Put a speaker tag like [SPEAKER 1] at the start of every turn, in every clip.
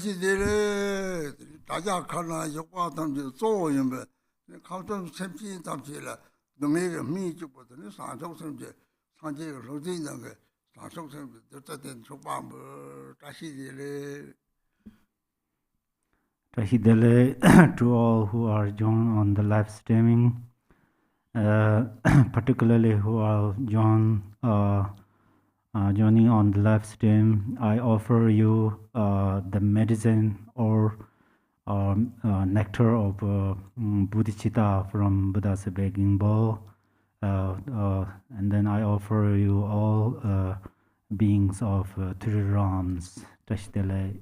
[SPEAKER 1] 다시 되래 다자 칸나 역과 담지 조인베 감정 샘지 담지라 능력을 미주거든 사족성제 상제가 로진는 게 사족성제 어쨌든 속방을 다시 되래
[SPEAKER 2] Tahidele to all who are joined on the live streaming, particularly who are joining on the live stream. I offer you the medicine or nectar of bodhicitta from Buddha's begging bowl, and then I offer you all beings of three realms. Tahidele.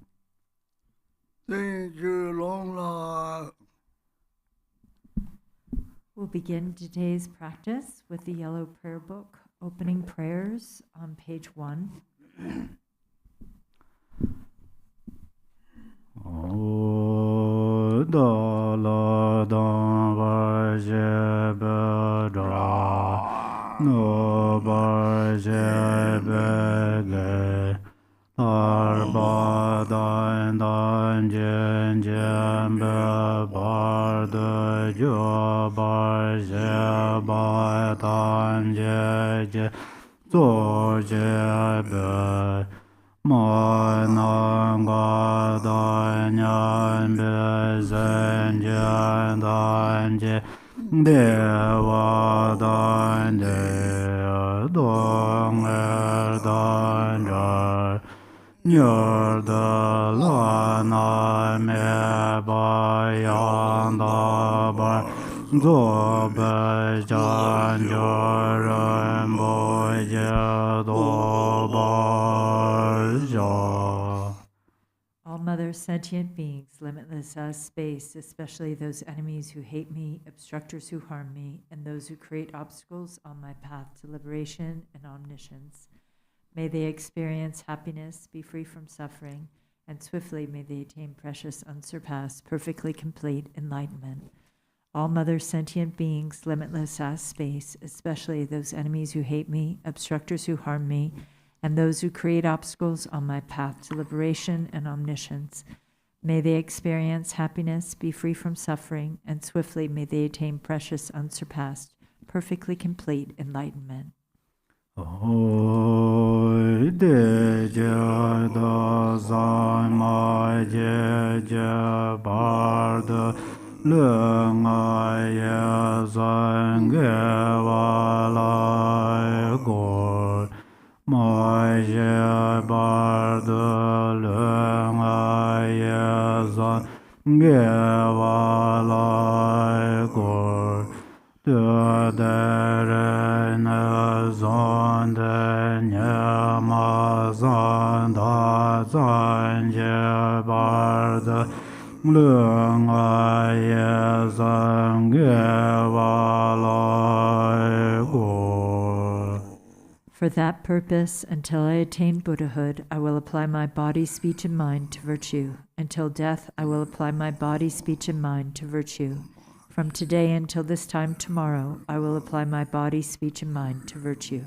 [SPEAKER 3] We'll begin today's practice with the yellow prayer book, opening prayers on page 1. All Mother sentient beings, limitless as space, especially those enemies who hate me, obstructors who harm me, and those who create obstacles on my path to liberation and omniscience. May they experience happiness, be free from suffering, and swiftly may they attain precious, unsurpassed, perfectly complete enlightenment. All Mother sentient beings, limitless as space, especially those enemies who hate me, obstructors who harm me, and those who create obstacles on my path to liberation and omniscience. May they experience happiness, be free from suffering, and swiftly may they attain precious, unsurpassed, perfectly complete enlightenment. For that purpose, until I attain Buddhahood, I will apply my body, speech, and mind to virtue. Until death, I will apply my body, speech, and mind to virtue. From today until this time tomorrow, I will apply my body, speech, and mind to virtue.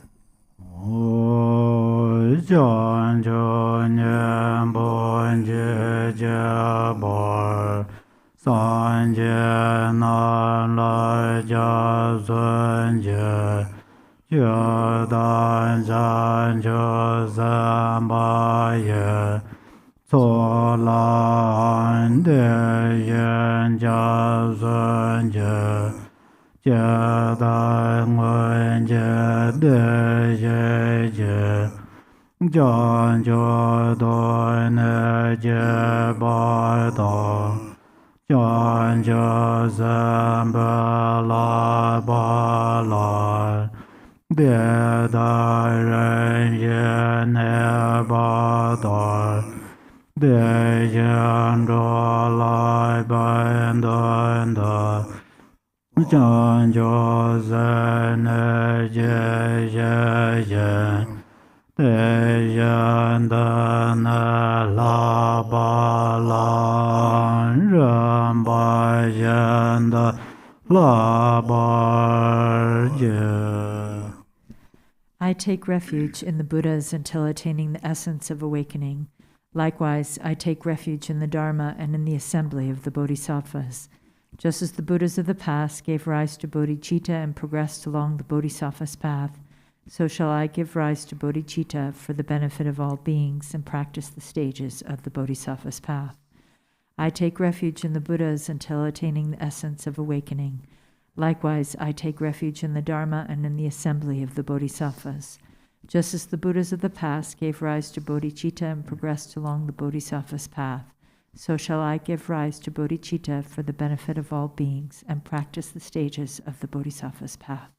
[SPEAKER 3] I take refuge in the Buddhas until attaining the essence of awakening. Likewise, I take refuge in the Dharma and in the assembly of the Bodhisattvas. Just as the Buddhas of the past gave rise to bodhicitta and progressed along the Bodhisattva's path, so shall I give rise to bodhicitta for the benefit of all beings and practice the stages of the Bodhisattva's path. I take refuge in the Buddhas until attaining the essence of awakening. Likewise, I take refuge in the Dharma and in the assembly of the Bodhisattvas. Just as the Buddhas of the past gave rise to bodhicitta and progressed along the Bodhisattva's path, so shall I give rise to bodhicitta for the benefit of all beings and practice the stages of the Bodhisattva's path.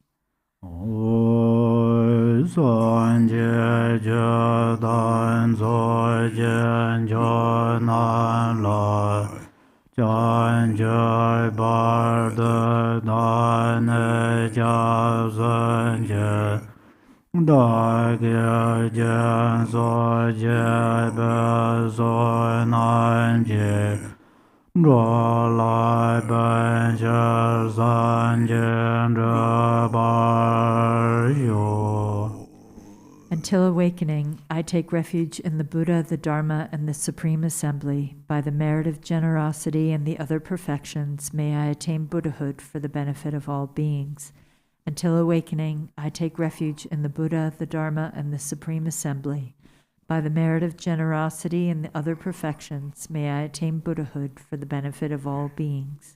[SPEAKER 3] Until awakening, I take refuge in the Buddha, the Dharma, and the Supreme Assembly. By the merit of generosity and the other perfections, may I attain Buddhahood for the benefit of all beings. Until awakening, I take refuge in the Buddha, the Dharma, and the Supreme Assembly. By the merit of generosity and the other perfections, may I attain Buddhahood for the benefit of all beings.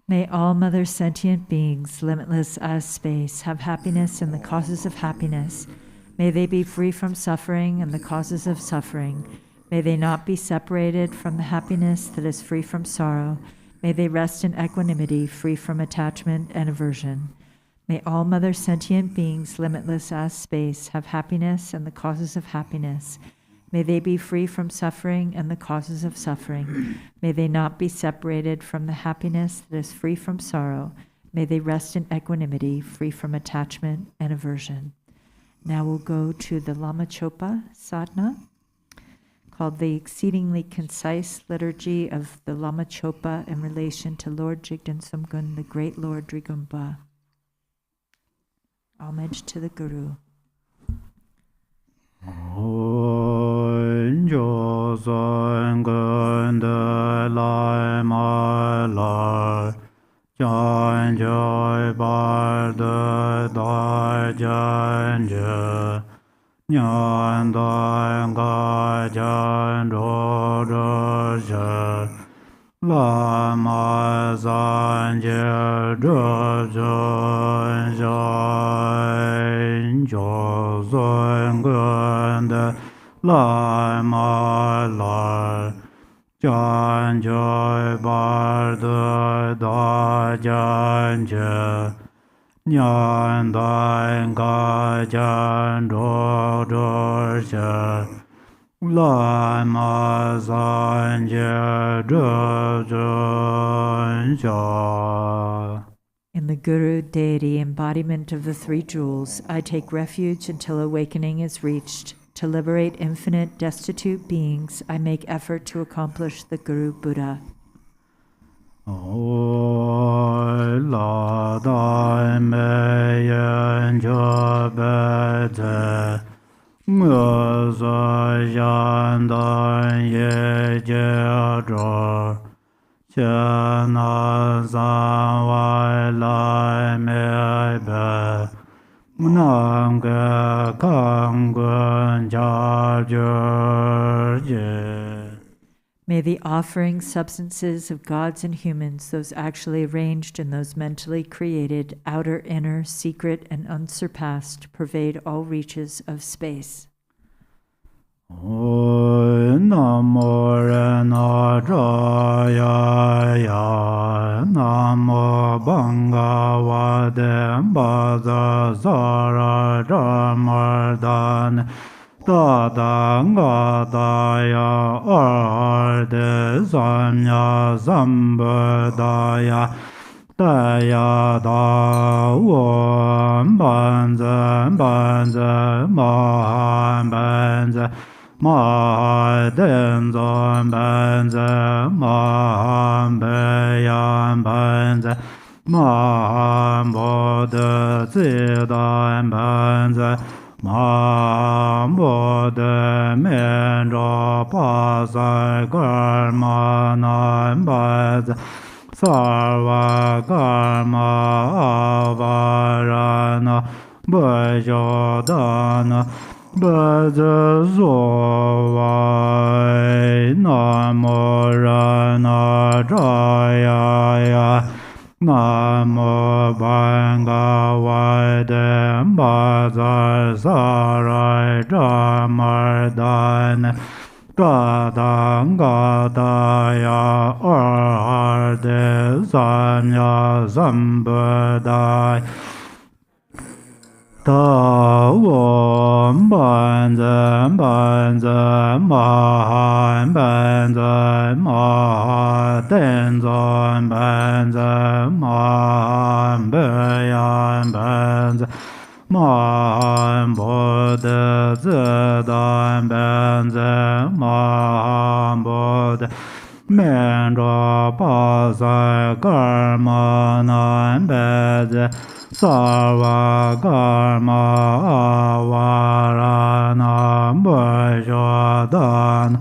[SPEAKER 3] May all Mother sentient beings, limitless as space, have happiness and the causes of happiness. May they be free from suffering and the causes of suffering. May they not be separated from the happiness that is free from sorrow. May they rest in equanimity, free from attachment and aversion. May all Mother sentient beings, limitless as space, have happiness and the causes of happiness. May they be free from suffering and the causes of suffering. May they not be separated from the happiness that is free from sorrow. May they rest in equanimity, free from attachment and aversion. Now we'll go to the Lama Chöpa Sadhana, called the Exceedingly Concise Liturgy of the Lama Chöpa in relation to Lord Jigden Sumgun, the Great Lord Drigumpa. Homage to the Guru. In the Guru, deity, embodiment of the three jewels, I take refuge until awakening is reached. To liberate infinite, destitute beings, I make effort to accomplish the Guru Buddha. May the offering substances of gods and humans, those actually arranged and those mentally created, outer, inner, secret, and unsurpassed, pervade all reaches of space.
[SPEAKER 2] Namo Rena Jaya Ya Namo Bhagavate Bhada Sara Dharmapalas Tathāgataya Arhate Samya Sambuddhaya Tayata Om Banza Banza Maha Banza Maha Tenzin Banza Maha Bayan Banza Maha Bodha Siddhan Banza Maha Bodha Mendra Pasai Karma Nan Banza Sarva Karma Avarana Bhajodana Bhajazovai Namo Rana Jaya Namo Bhagavate Bhada Sara Dharmapalas Tathāgataya Arhate Samya Sambuddhaya Om Banza Banza Maha Banza Maha Tenzin Banza Maha Bayan Banza Maha Bodha Siddhan Banza Maha Bodha Mendra Pasai Karma Nan Banza Sarva Karma Avarana Bhajodana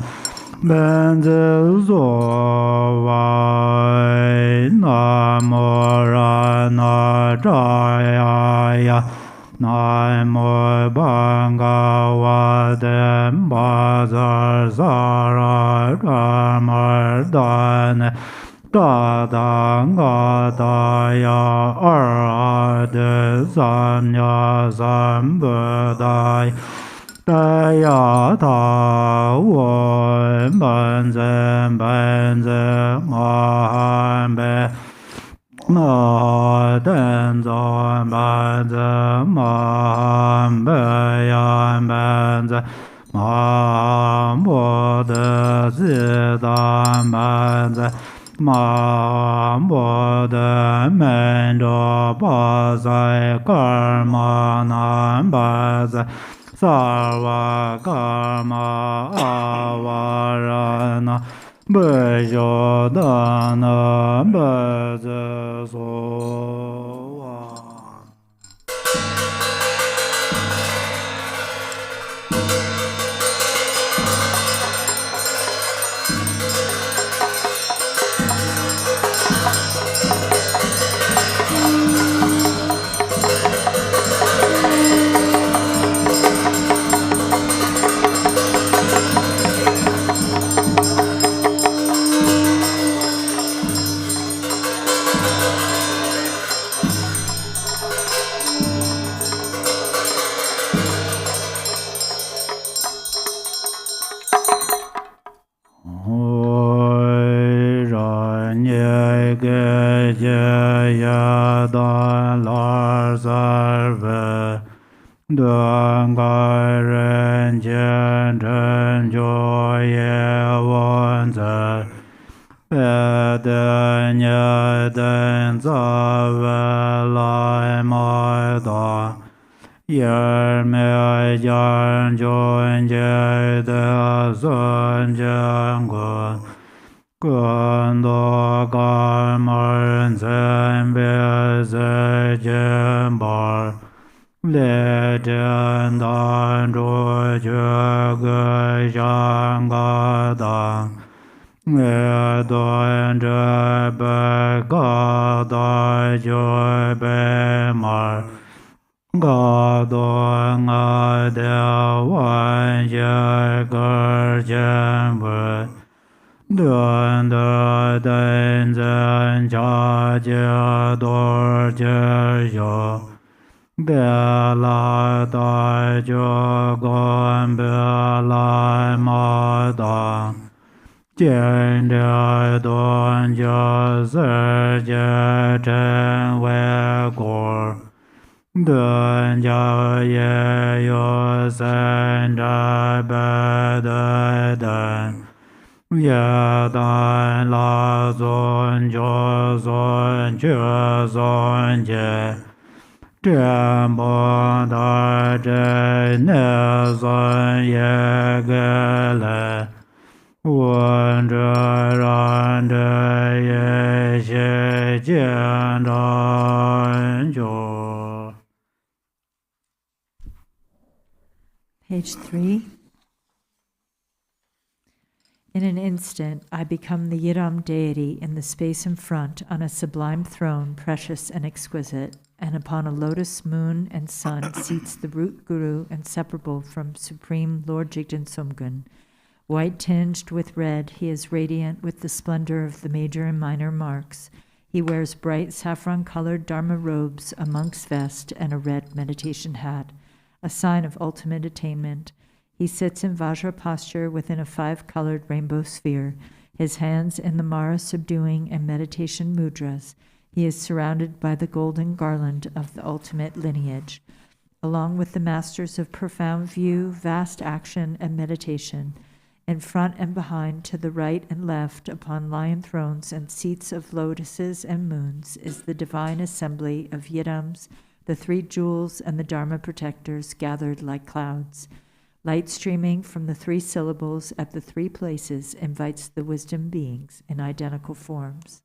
[SPEAKER 2] Benzizovai Namo Rana Jaya Namo Bhagavate Bhada Sara Dharmapalas Tathāgataya Arhate Samya Sambuddhaya Tayata Om Banza Banza Maha Maha Tenzin Banza Maha Bayan Banza Maha Bodha Siddhan Banza Maha Bodha Mendra Pasai Karma Nan Banza Sarva Karma Avarana Bhajodana Bhajasova. Dön de Tenzin cha je dor je yo. De la da jo gon be la ma da. Jian de don je se je chen we gor. Dön ja ye yo sen da be de den. Ya dan la zon jo zon che zon je. Zhen bo da zhe ne zon ye ge le. Wen zhe ran zhe ye xie jian dan jo.
[SPEAKER 3] Page 3. In an instant, I become the Yidam deity in the space in front on a sublime throne, precious and exquisite, and upon a lotus moon and sun seats the root guru inseparable from Supreme Lord Jigten Sumgun. White tinged with red, he is radiant with the splendor of the major and minor marks. He wears bright saffron-colored Dharma robes, a monk's vest, and a red meditation hat, a sign of ultimate attainment. He sits in Vajra posture within a 5-colored rainbow sphere, his hands in the Mara subduing and meditation mudras. He is surrounded by the golden garland of the ultimate lineage. Along with the masters of profound view, vast action, and meditation, in front and behind, to the right and left, upon lion thrones and seats of lotuses and moons, is the divine assembly of Yidams, the 3 jewels, and the Dharma protectors gathered like clouds. Light streaming from the 3 syllables at the 3 places invites the wisdom beings in identical forms.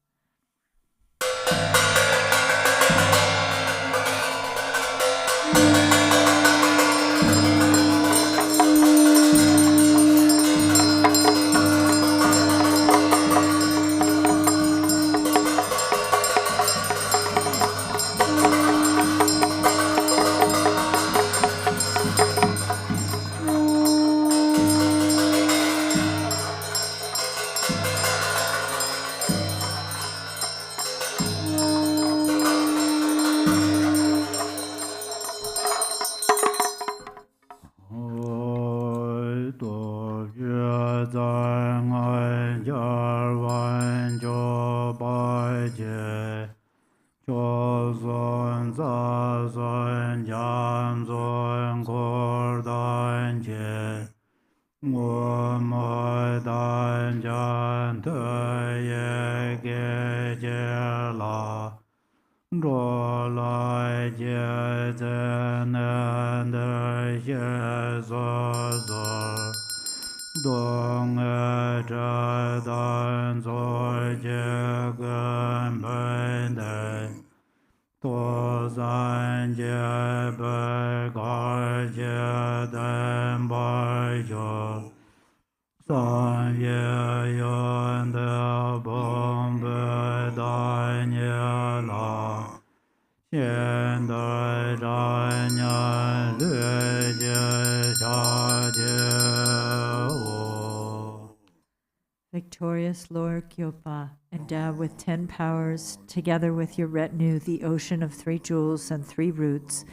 [SPEAKER 3] Victorious Lord Chöpa, endowed with 10 powers, together with your retinue, the ocean of 3 jewels and 3 roots,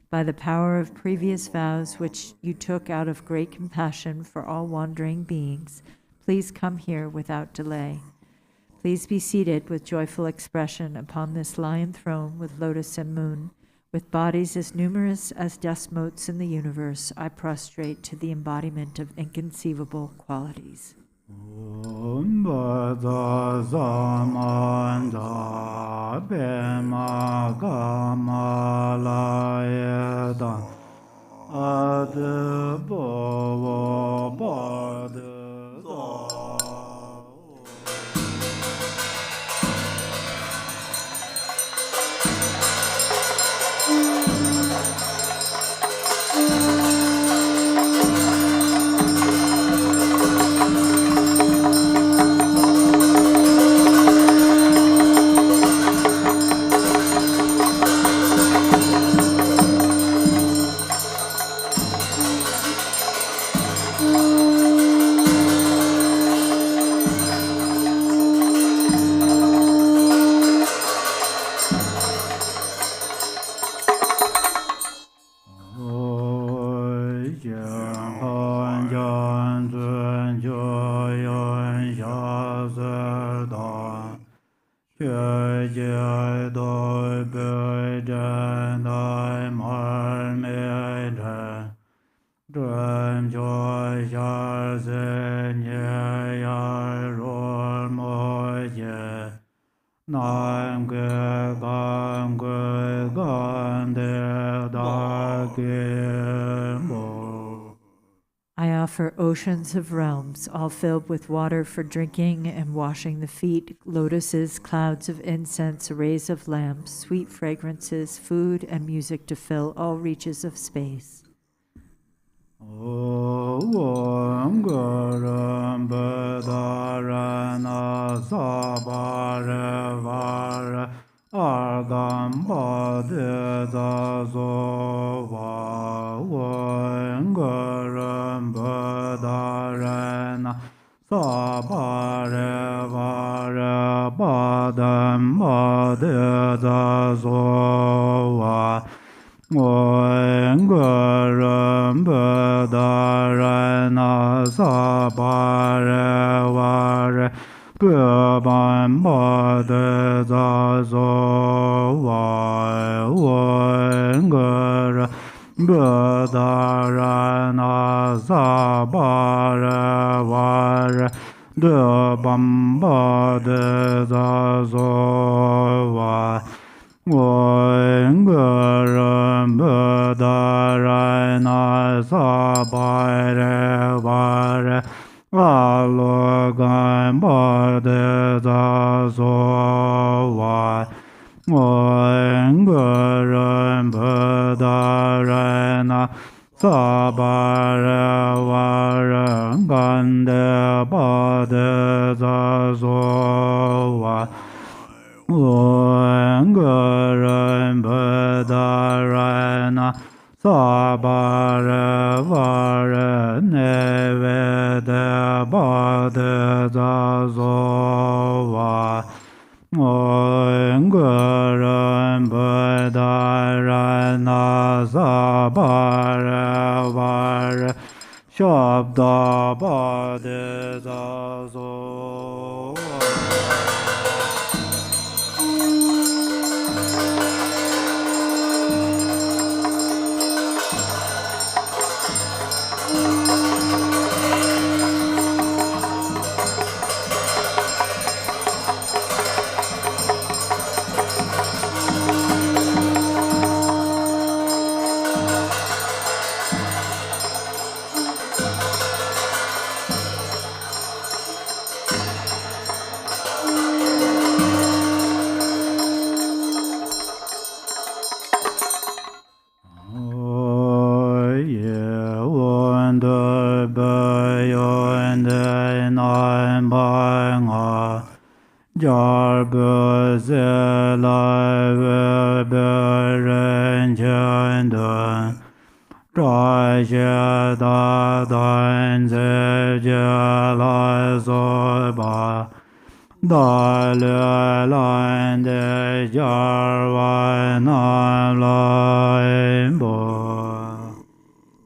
[SPEAKER 3] by the power of previous vows which you took out of great compassion for all wandering beings, please come here without delay. Please be seated with joyful expression upon this lion throne with lotus and moon. With bodies as numerous as dust motes in the universe, I prostrate to the embodiment of inconceivable qualities. I offer oceans of realms, all filled with water for drinking and washing the feet, lotuses, clouds of incense, arrays of lamps, sweet fragrances, food, and music to fill all reaches of space.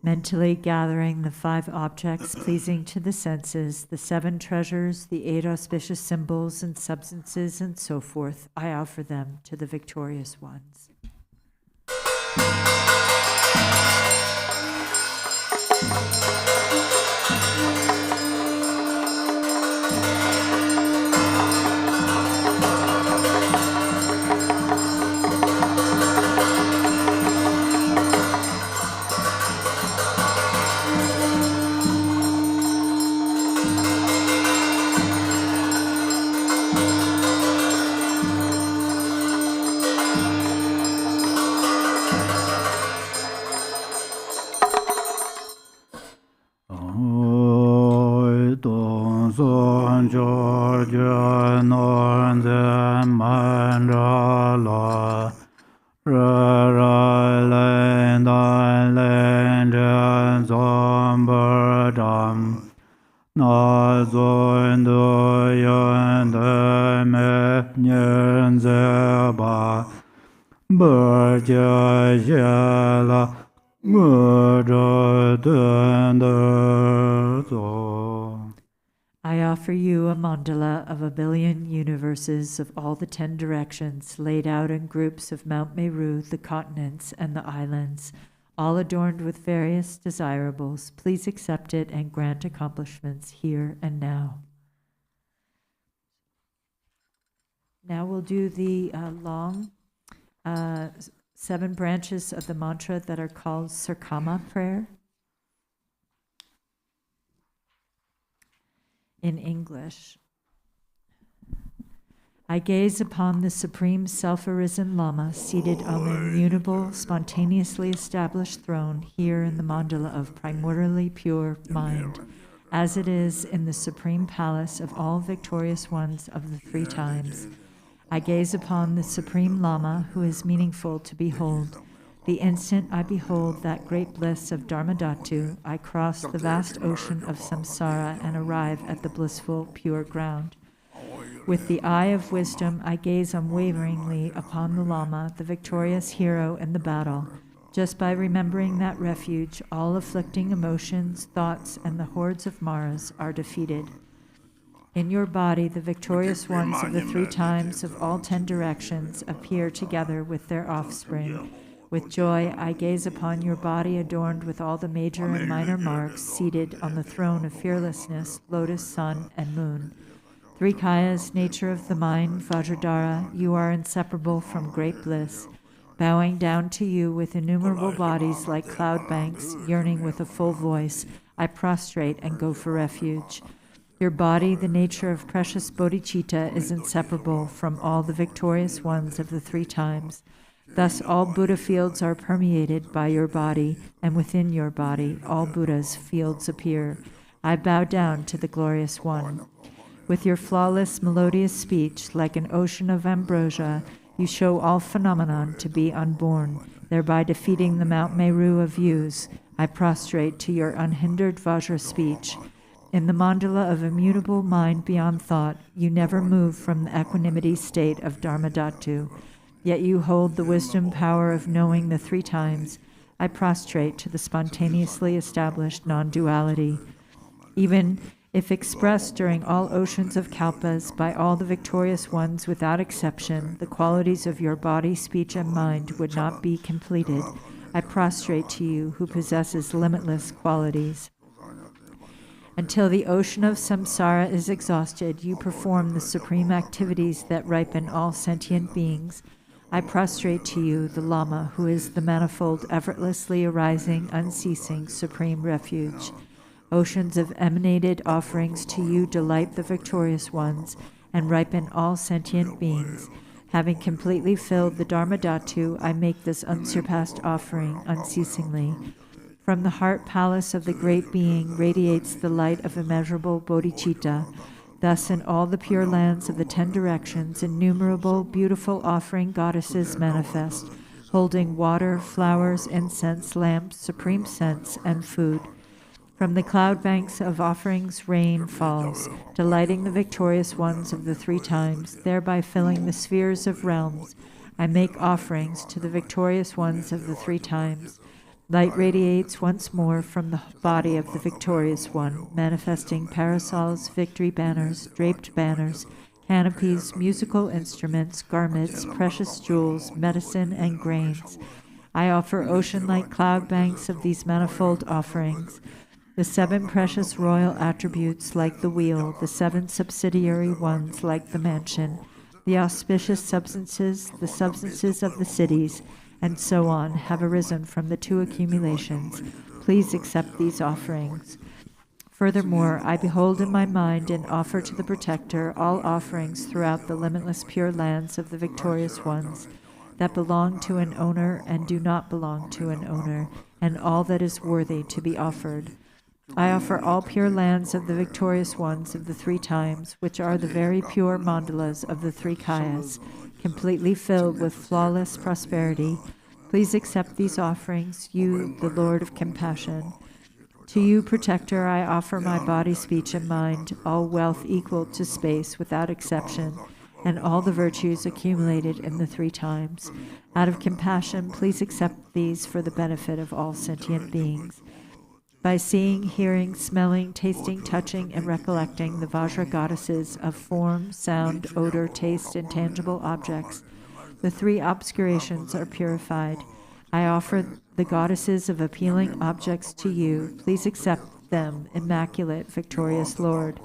[SPEAKER 3] Mentally gathering the 5 objects pleasing to the senses, the 7 treasures, the 8 auspicious symbols and substances, and so forth, I offer them to the victorious ones. I offer you a mandala of 1,000,000,000 universes of all the 10 directions, laid out in groups of Mount Meru, the continents, and the islands, all adorned with various desirables. Please accept it and grant accomplishments here and now. Now we'll do the long 7 branches of the mantra that are called Sarkama prayer. In English. I gaze upon the Supreme Self-Arisen Lama seated on the immutable, spontaneously established throne here in the mandala of primordially pure mind, as it is in the Supreme Palace of all victorious ones of the 3 times. I gaze upon the Supreme Lama who is meaningful to behold. The instant I behold that great bliss of Dharmadhatu, I cross the vast ocean of samsara and arrive at the blissful, pure ground. With the eye of wisdom, I gaze unwaveringly upon the Lama, the victorious hero in the battle. Just by remembering that refuge, all afflicting emotions, thoughts, and the hordes of Maras are defeated. In your body, the victorious ones of the 3 times of all 10 directions appear together with their offspring. With joy, I gaze upon your body adorned with all the major and minor marks, seated on the throne of fearlessness, lotus, sun, and moon. 3 kayas, nature of the mind, Vajradhara, you are inseparable from great bliss. Bowing down to you with innumerable bodies like cloud banks, yearning with a full voice, I prostrate and go for refuge. Your body, the nature of precious bodhicitta, is inseparable from all the victorious ones of the 3 times. Thus all Buddha fields are permeated by your body, and within your body all Buddha's fields appear. I bow down to the glorious one. With your flawless, melodious speech, like an ocean of ambrosia, you show all phenomenon to be unborn, thereby defeating the Mount Meru of views. I prostrate to your unhindered Vajra speech. In the mandala of immutable mind beyond thought, you never move from the equanimity state of Dharmadhatu. Yet you hold the wisdom power of knowing the 3 times. I prostrate to the spontaneously established non-duality. Even if expressed during all oceans of kalpas by all the victorious ones without exception, the qualities of your body, speech, and mind would not be completed. I prostrate to you who possesses limitless qualities. Until the ocean of samsara is exhausted, you perform the supreme activities that ripen all sentient beings. I prostrate to you, the Lama, who is the manifold, effortlessly arising, unceasing, supreme refuge. Oceans of emanated offerings to you delight the victorious ones and ripen all sentient beings. Having completely filled the Dharmadhatu, I make this unsurpassed offering unceasingly. From the heart palace of the great being radiates the light of immeasurable bodhicitta. Thus in all the pure lands of the 10 directions, innumerable beautiful offering goddesses manifest, holding water, flowers, incense, lamps, supreme scents, and food. From the cloud banks of offerings rain falls, delighting the victorious ones of the 3 times, thereby filling the spheres of realms. I make offerings to the victorious ones of the 3 times. Light radiates once more from the body of the victorious one, manifesting parasols, victory banners, draped banners, canopies, musical instruments, garments, precious jewels, medicine, and grains. I offer ocean-like cloud banks of these manifold offerings. The 7 precious royal attributes like the wheel, the 7 subsidiary ones like the mansion, the auspicious substances, the substances of the cities, and so on, have arisen from the 2 accumulations. Please accept these offerings. Furthermore, I behold in my mind and offer to the Protector all offerings throughout the limitless pure lands of the victorious ones that belong to an owner and do not belong to an owner, and all that is worthy to be offered. I offer all pure lands of the victorious ones of the 3 times, which are the very pure mandalas of the 3 kayas, completely filled with flawless prosperity. Please accept these offerings, you, the Lord of compassion. To you, Protector, I offer my body, speech, and mind, all wealth equal to space without exception. and all the virtues accumulated in the 3 times. Out of compassion, please accept these for the benefit of all sentient beings. By seeing, hearing, smelling, tasting, touching, and recollecting the Vajra goddesses of form, sound, odor, taste, and tangible objects, the 3 obscurations are purified. I offer the goddesses of appealing objects to you. Please accept them, immaculate, victorious Lord.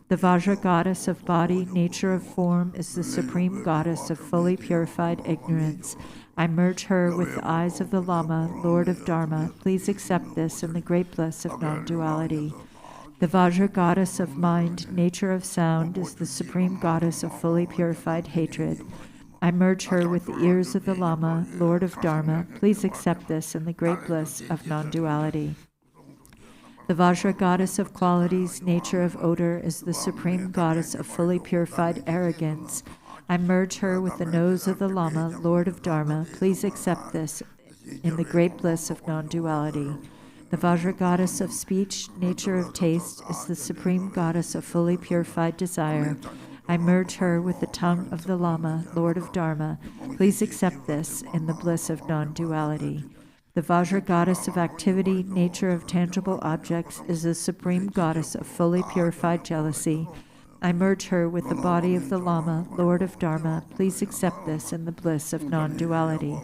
[SPEAKER 3] The Vajra goddess of body, nature of form, is the supreme goddess of fully purified ignorance. I merge her with the eyes of the Lama, Lord of Dharma. Please accept this in the great bliss of non-duality. The Vajra goddess of mind, nature of sound, is the supreme goddess of fully purified hatred. I merge her with the ears of the Lama, Lord of Dharma. Please accept this in the great bliss of non-duality. The Vajra goddess of qualities, nature of odor, is the supreme goddess of fully purified arrogance. I merge her with the nose of the Lama, Lord of Dharma. Please accept this in the great bliss of non-duality. The Vajra goddess of speech, nature of taste, is the supreme goddess of fully purified desire. I merge her with the tongue of the Lama, Lord of Dharma. Please accept this in the bliss of non-duality. The Vajra goddess of activity, nature of tangible objects, is the supreme goddess of fully purified jealousy. I merge her with the body of the Lama, Lord of Dharma. Please accept this in the bliss of non-duality.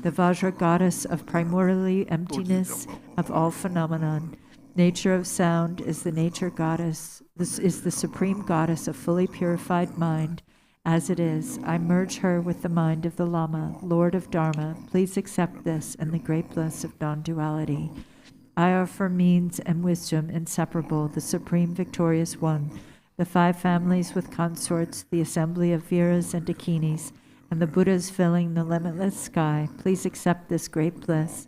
[SPEAKER 3] The Vajra goddess of primordially emptiness of all phenomenon, nature of sound, is the nature goddess. This is the supreme goddess of fully purified mind. As it is, I merge her with the mind of the Lama, Lord of Dharma. Please accept this in the great bliss of non-duality. I offer means and wisdom inseparable, the supreme victorious one, the 5 families with consorts, the assembly of Viras and Dakinis, and the Buddhas filling the limitless sky. Please accept this great bliss.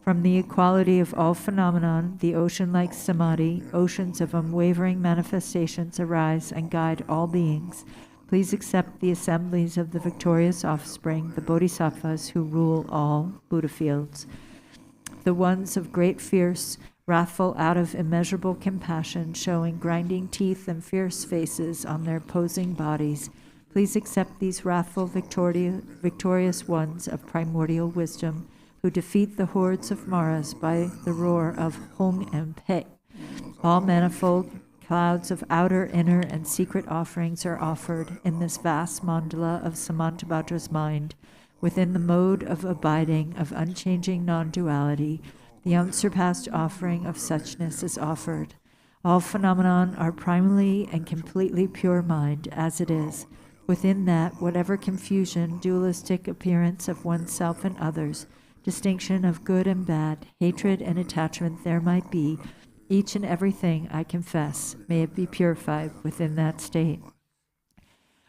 [SPEAKER 3] From the equality of all phenomenon, the ocean-like samadhi, oceans of unwavering manifestations arise and guide all beings. Please accept the assemblies of the victorious offspring, the bodhisattvas who rule all Buddha fields. The ones of great fierce, wrathful out of immeasurable compassion, showing grinding teeth and fierce faces on their posing bodies. Please accept these wrathful victorious ones of primordial wisdom, who defeat the hordes of Maras by the roar of Hong and Pe. All manifold clouds of outer, inner, and secret offerings are offered in this vast mandala of Samantabhadra's mind, within the mode of abiding of unchanging non-duality. The unsurpassed offering of suchness is offered. All phenomenon are primally and completely pure mind, as it is. Within that, whatever confusion, dualistic appearance of oneself and others, distinction of good and bad, hatred and attachment there might be, each and everything, I confess, may it be purified within that state.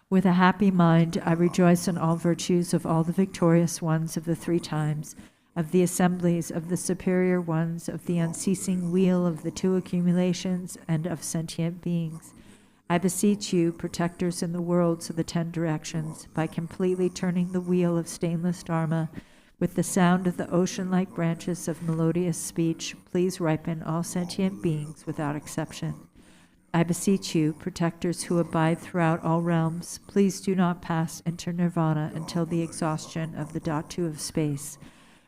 [SPEAKER 3] With a happy mind, I rejoice in all virtues of all the victorious ones of the 3 times, of the assemblies of the superior ones, of the unceasing wheel of the 2 accumulations, and of sentient beings. I beseech you, protectors in the worlds of the 10 directions, by completely turning the wheel of stainless Dharma, with the sound of the ocean-like branches of melodious speech, please ripen all sentient beings without exception. I beseech you, protectors who abide throughout all realms, please do not pass into nirvana until the exhaustion of the dhatu of space.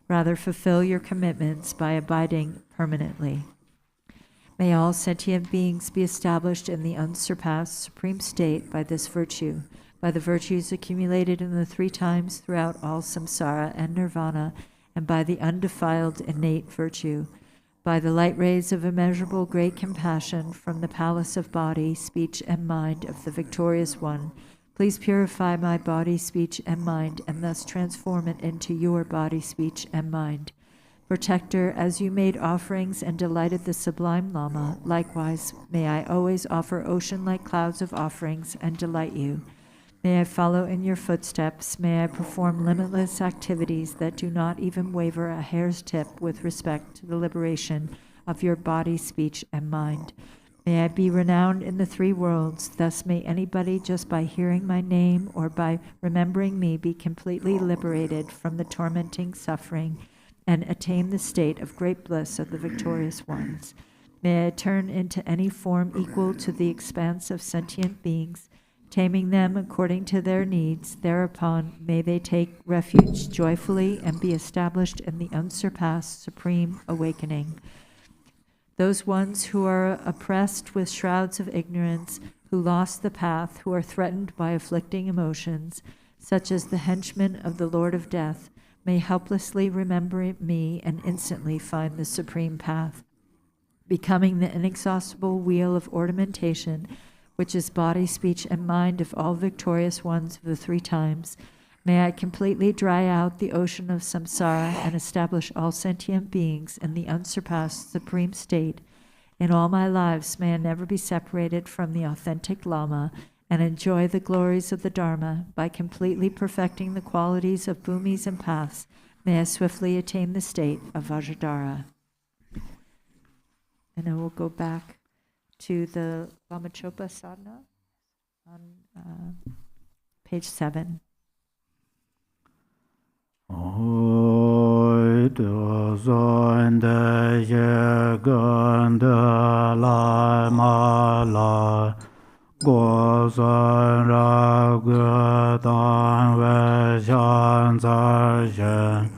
[SPEAKER 3] Rather, fulfill your commitments by abiding permanently. May all sentient beings be established in the unsurpassed supreme state by this virtue, by the virtues accumulated in the 3 times throughout all samsara and nirvana, and by the undefiled innate virtue, by the light rays of immeasurable great compassion from the palace of body, speech, and mind of the victorious one. Please purify my body, speech, and mind, and thus transform it into your body, speech, and mind. Protector, as you made offerings and delighted the sublime Lama, likewise may I always offer ocean-like clouds of offerings and delight you. May I follow in your footsteps. May I perform limitless activities that do not even waver a hair's tip with respect to the liberation of your body, speech, and mind. May I be renowned in the 3 worlds. Thus may anybody just by hearing my name or by remembering me be completely liberated from the tormenting suffering and attain the state of great bliss of the victorious ones. May I turn into any form equal to the expanse of sentient beings. taming them according to their needs. Thereupon may they take refuge joyfully and be established in the unsurpassed supreme awakening. Those ones who are oppressed with shrouds of ignorance, who lost the path, who are threatened by afflicting emotions, such as the henchmen of the Lord of Death, may helplessly remember me and instantly find the supreme path. Becoming the inexhaustible wheel of ornamentation, which is body, speech, and mind of all victorious ones of the three times, may I completely dry out the ocean of samsara and establish all sentient beings in the unsurpassed supreme state. In all my lives may I never be separated from the authentic Lama and enjoy the glories of the Dharma. By completely perfecting the qualities of bhumis and paths, may I swiftly attain the state of Vajradhara. And then we'll go back to the Lama Chöpa Sadhana on page 7.
[SPEAKER 2] Oi tu son de je gun de Lama la go son ra gu dan we shan za shen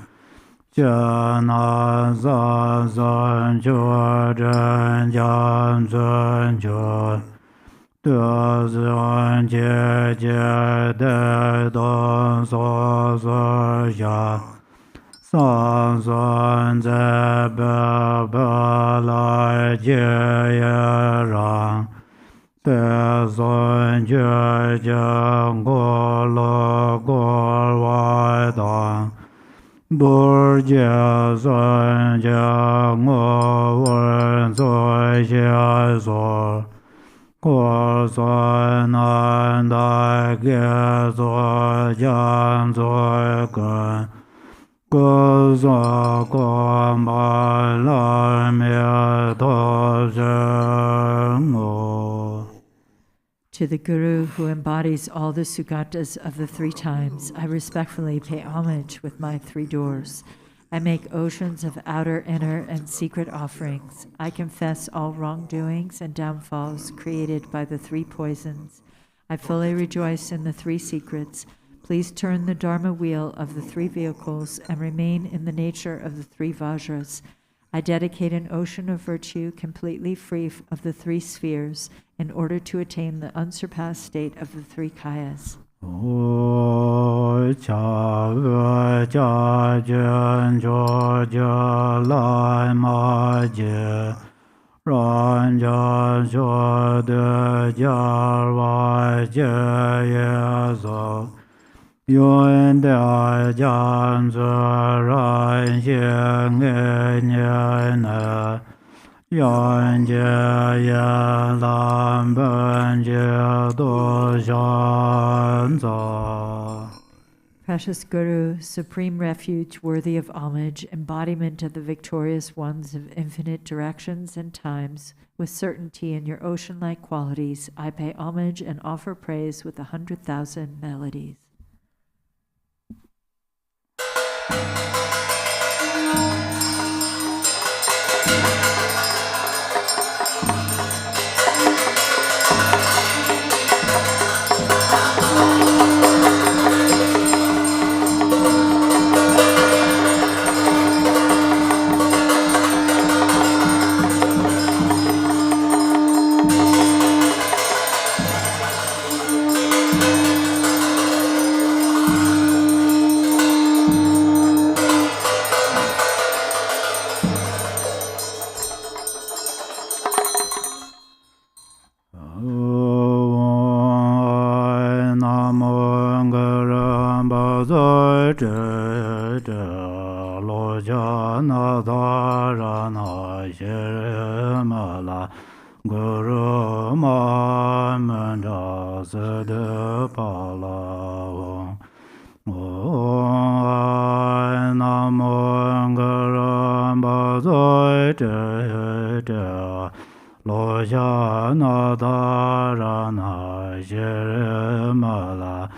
[SPEAKER 2] jia na za zan jua zhen jian zhen jua de zhen jie jie de don so so ya san san ze be be la jie ye ran de zhen jie jie go lo go wai dan Bur jia zhen jia ngo wen zoi xia zor Guo zoi nan dai ge zoi jian zoi gen Gu zoi guan bai lai mie to zhen ngo.
[SPEAKER 3] To the Guru who embodies all the Sugatas of the three times, I respectfully pay homage with my three doors. I make oceans of outer, inner, and secret offerings. I confess all wrongdoings and downfalls created by the three poisons. I fully rejoice in the three secrets. Please turn the Dharma wheel of the three vehicles and remain in the nature of the three Vajras. I dedicate an ocean of virtue completely free of the three spheres in order to attain the unsurpassed state of the three kayas.
[SPEAKER 2] Oi cha ge cha jian jo jia lai ma jie ran jia zhuo de jia wai jie ye zo yuan de jian zi ran xian ge nian ne Yan jie yan lan ben jie do shan za.
[SPEAKER 3] Precious Guru, supreme refuge worthy of homage, embodiment of the victorious ones of infinite directions and times, with certainty in your ocean-like qualities, I pay homage and offer praise with 100,000 melodies.
[SPEAKER 2] Guru ma manda sada pala Om Namo Guru Bazoi Te Lo Jana Dharana Shirmala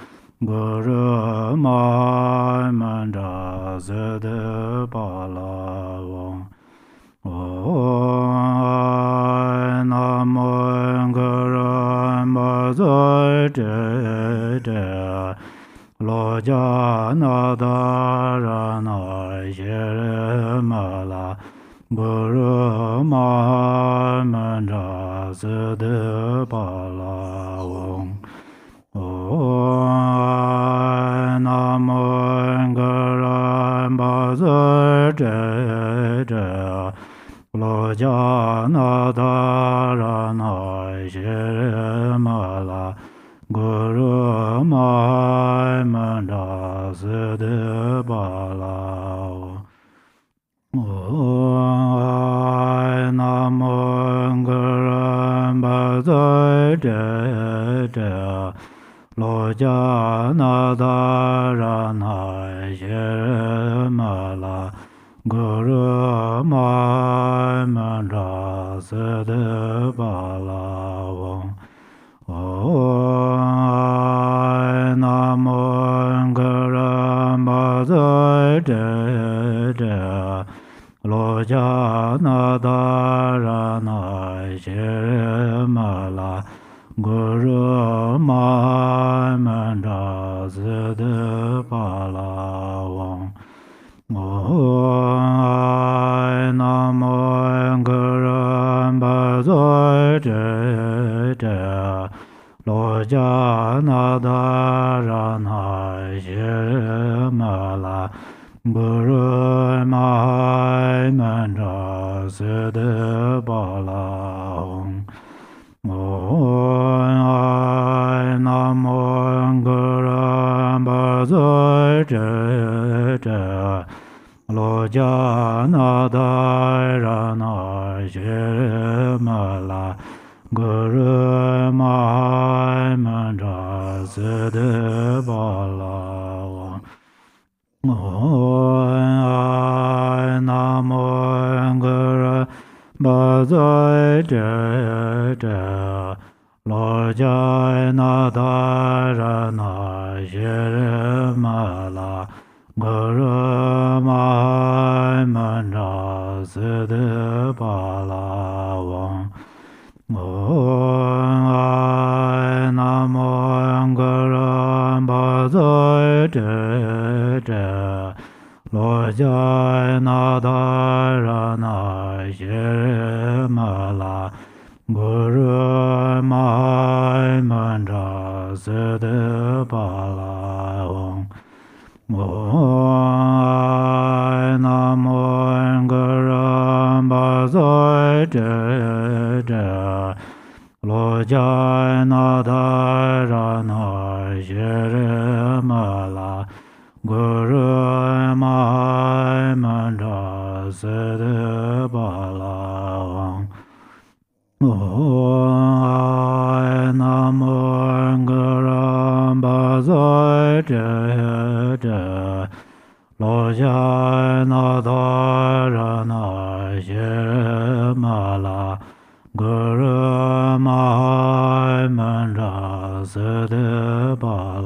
[SPEAKER 2] Guru ma manda sada pala Om Namo Guru Bazoi lo ja na da ra na she ma la guru ma man ra se de pa la wong namo garam ba lo ja na da ra na she ma la guru ma man ra se de pa la namo garam ba lo ja na da ra na she ma la guru ma man ra se de pa la namo garam ba lo ja na da ra na she ma la guru ma man ra se de pa la namo garam ba lo ja na da ra na she ma la guru ma man ra se de pa la namo garam ba lo ja na da ra na she ma la guru ma man ra se de pa la namo garam ba lo ja na da ra na she ma la guru ma man ra se de pa la namo garam ba lo ja na da ra na she ma la guru ma man ra se de pa la namo garam ba lo ja na da ra na she ma la guru ma man ra se de pa la namo garam ba lo ja na da ra na she ma la guru ma man ra se de pa la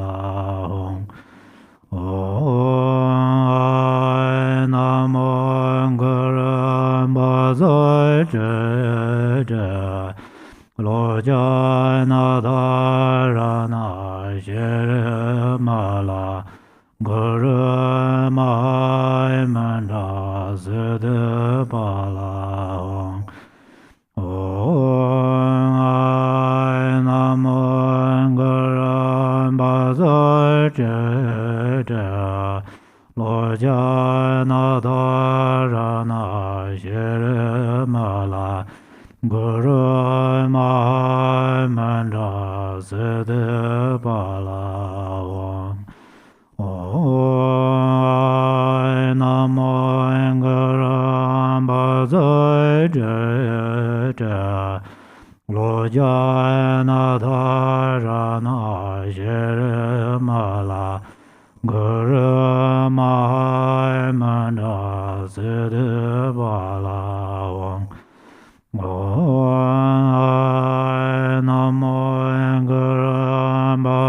[SPEAKER 2] namo garam ba lo ja na da ra na she ma la guru ma man ra se de pa la namo garam ba lo ja na da ra na she ma la guru ma man ra se de pa la namo garam ba lo ja na da ra na she ma la guru ma man ra se de pa la namo garam ba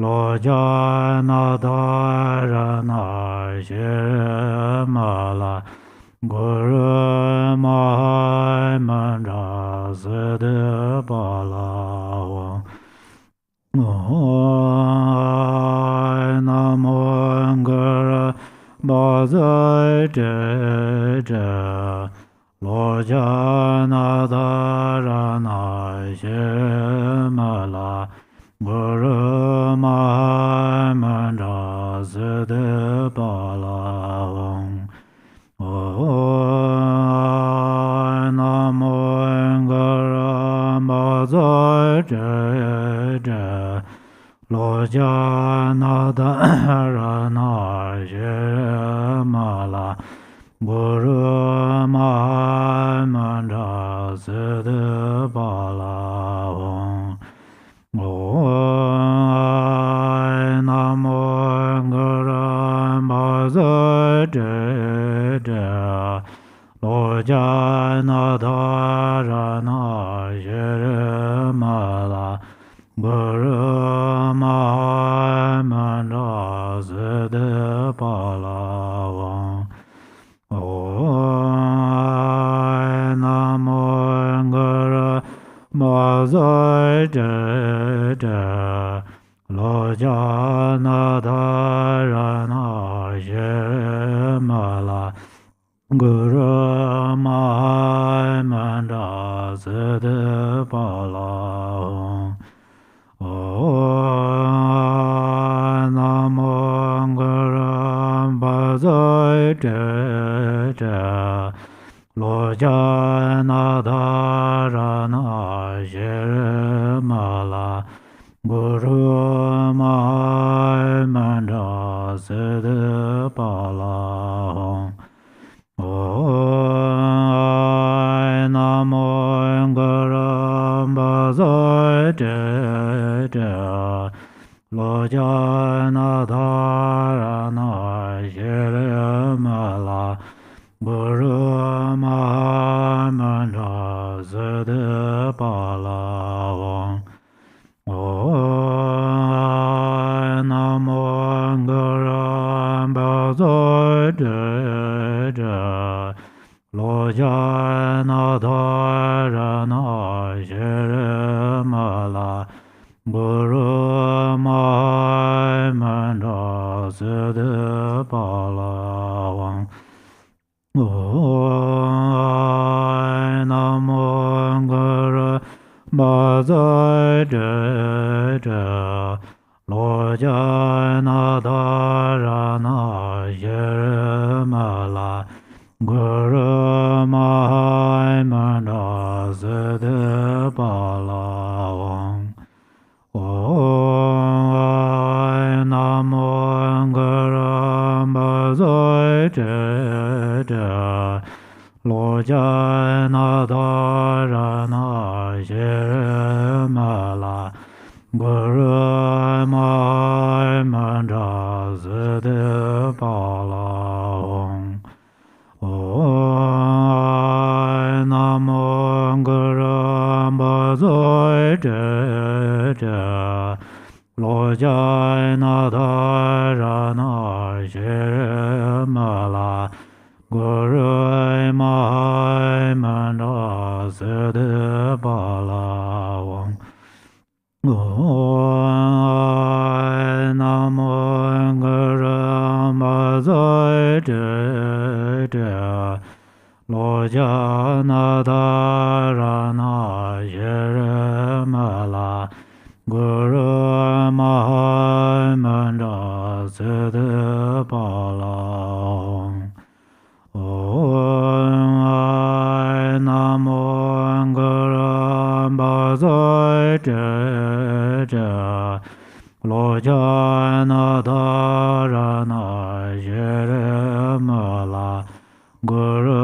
[SPEAKER 2] lo ja na da ra na she ma la guru ma man ra se de Pala Namo Angara Bazai Lojana Dharana Shemala Guru Mahamandra Siddhi Pala Namo Angara Bazai Lojana Dharana Shemala Guru Mahamandra Siddhi Pala Namo Angara Bazai Lojana Dharana Shemala Guru Mahamandra Siddhi Pala Namo Angara Bazai Lojana Dharana Shemala Guru Mahamandra Siddhi Pala Namo Angara Bazai Lojana Dharana Shemala Guru Mahamandra Siddhi Pala Namo Angara Bazai Lojana Dharana Shemala Guru Mahamandra Siddhi Pala Namo Angara Bazai Lojana Dharana Shemala Guru Mahamandra Siddhi Pala Namo Angara Bazai Lojana Dharana Shemala Guru Mahamandra Siddhi Pala Namo Angara Bazai Lojana Dharana Shemala Guru Mahamandra Siddhi Pala Namo Angara Bazai Lojana Dharana Shemala Guru Mahamandra Siddhi Pala Namo Angara Bazai Lojana Dharana Shemala Guru Mahamandra Siddhi Pala Namo Angara Bazai Lojana Dharana Shemala Guru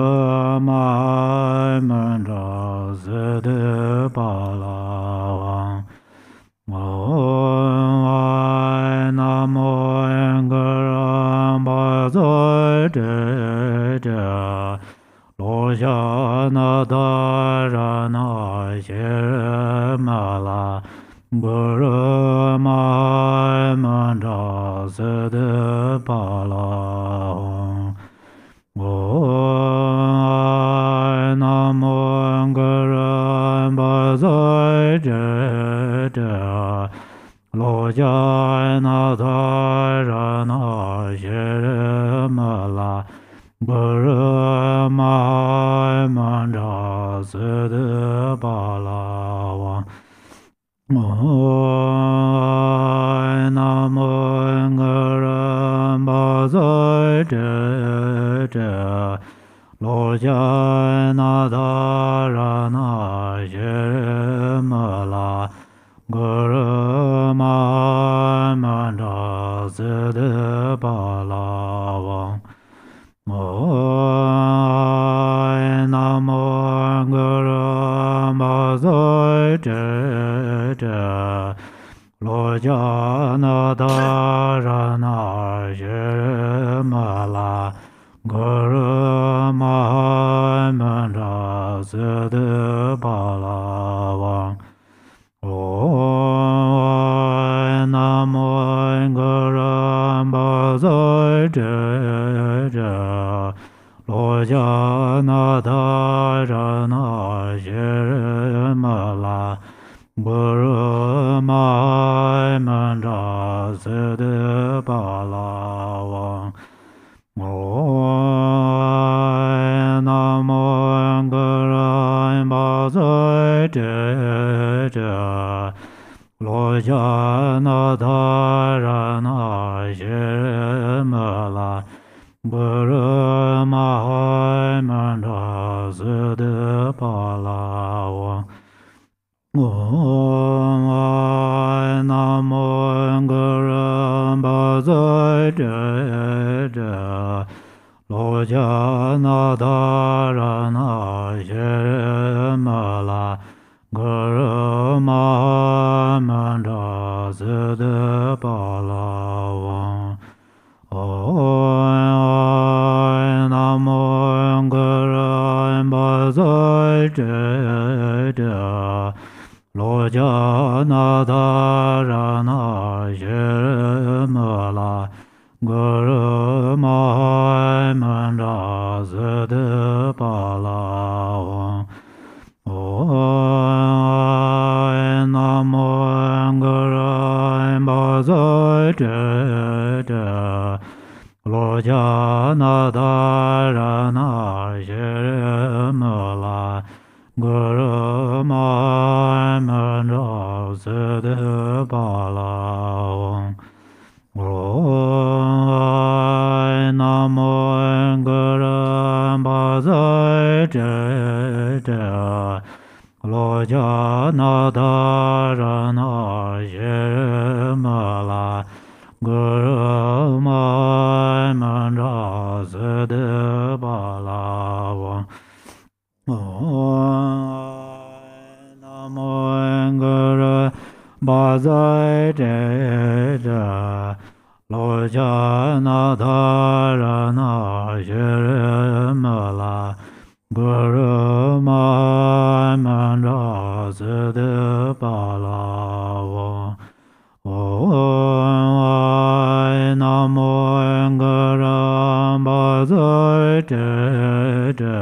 [SPEAKER 2] Mahamandra Siddhi Pala Namo Angara Bazai Lojana Dharana Shemala Guru Mahamandra Siddhi Pala Namo Angara Bazai ma manda sede bala namo ngara bazai de lo jana dharana shemala guru ma manda sede bala namo ngara bazai de lo jana dharana shemala guru ma manda sede bala namo ngara bazai de lo jana dharana shemala guru ma manda sede bala namo ngara bazai de lo jana dharana shemala guru ma manda sede bala namo ngara bazai de lo jana dharana shemala guru ma manda sede bala namo ngara bazai de lo jana dharana shemala guru ma manda sede bala namo ngara bazai de lo jana dharana shemala guru ma manda sede bala namo ngara bazai de lo jana dharana shemala guru ma manda sede bala namo ngara bazai de lo jana dharana shemala guru ma manda sede bala namo ngara bazai de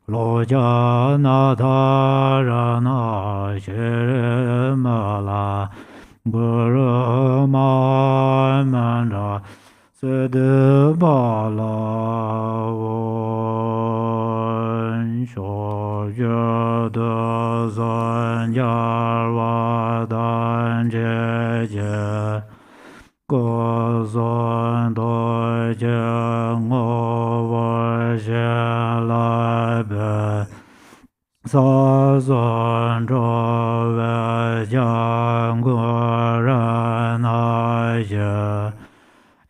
[SPEAKER 2] lo jana dharana shemala guru ma manda sede bala sho je de zan jar wa dan je go zan do je ngo wa je la be sa zan zhō wē jiāng gu ren āi xie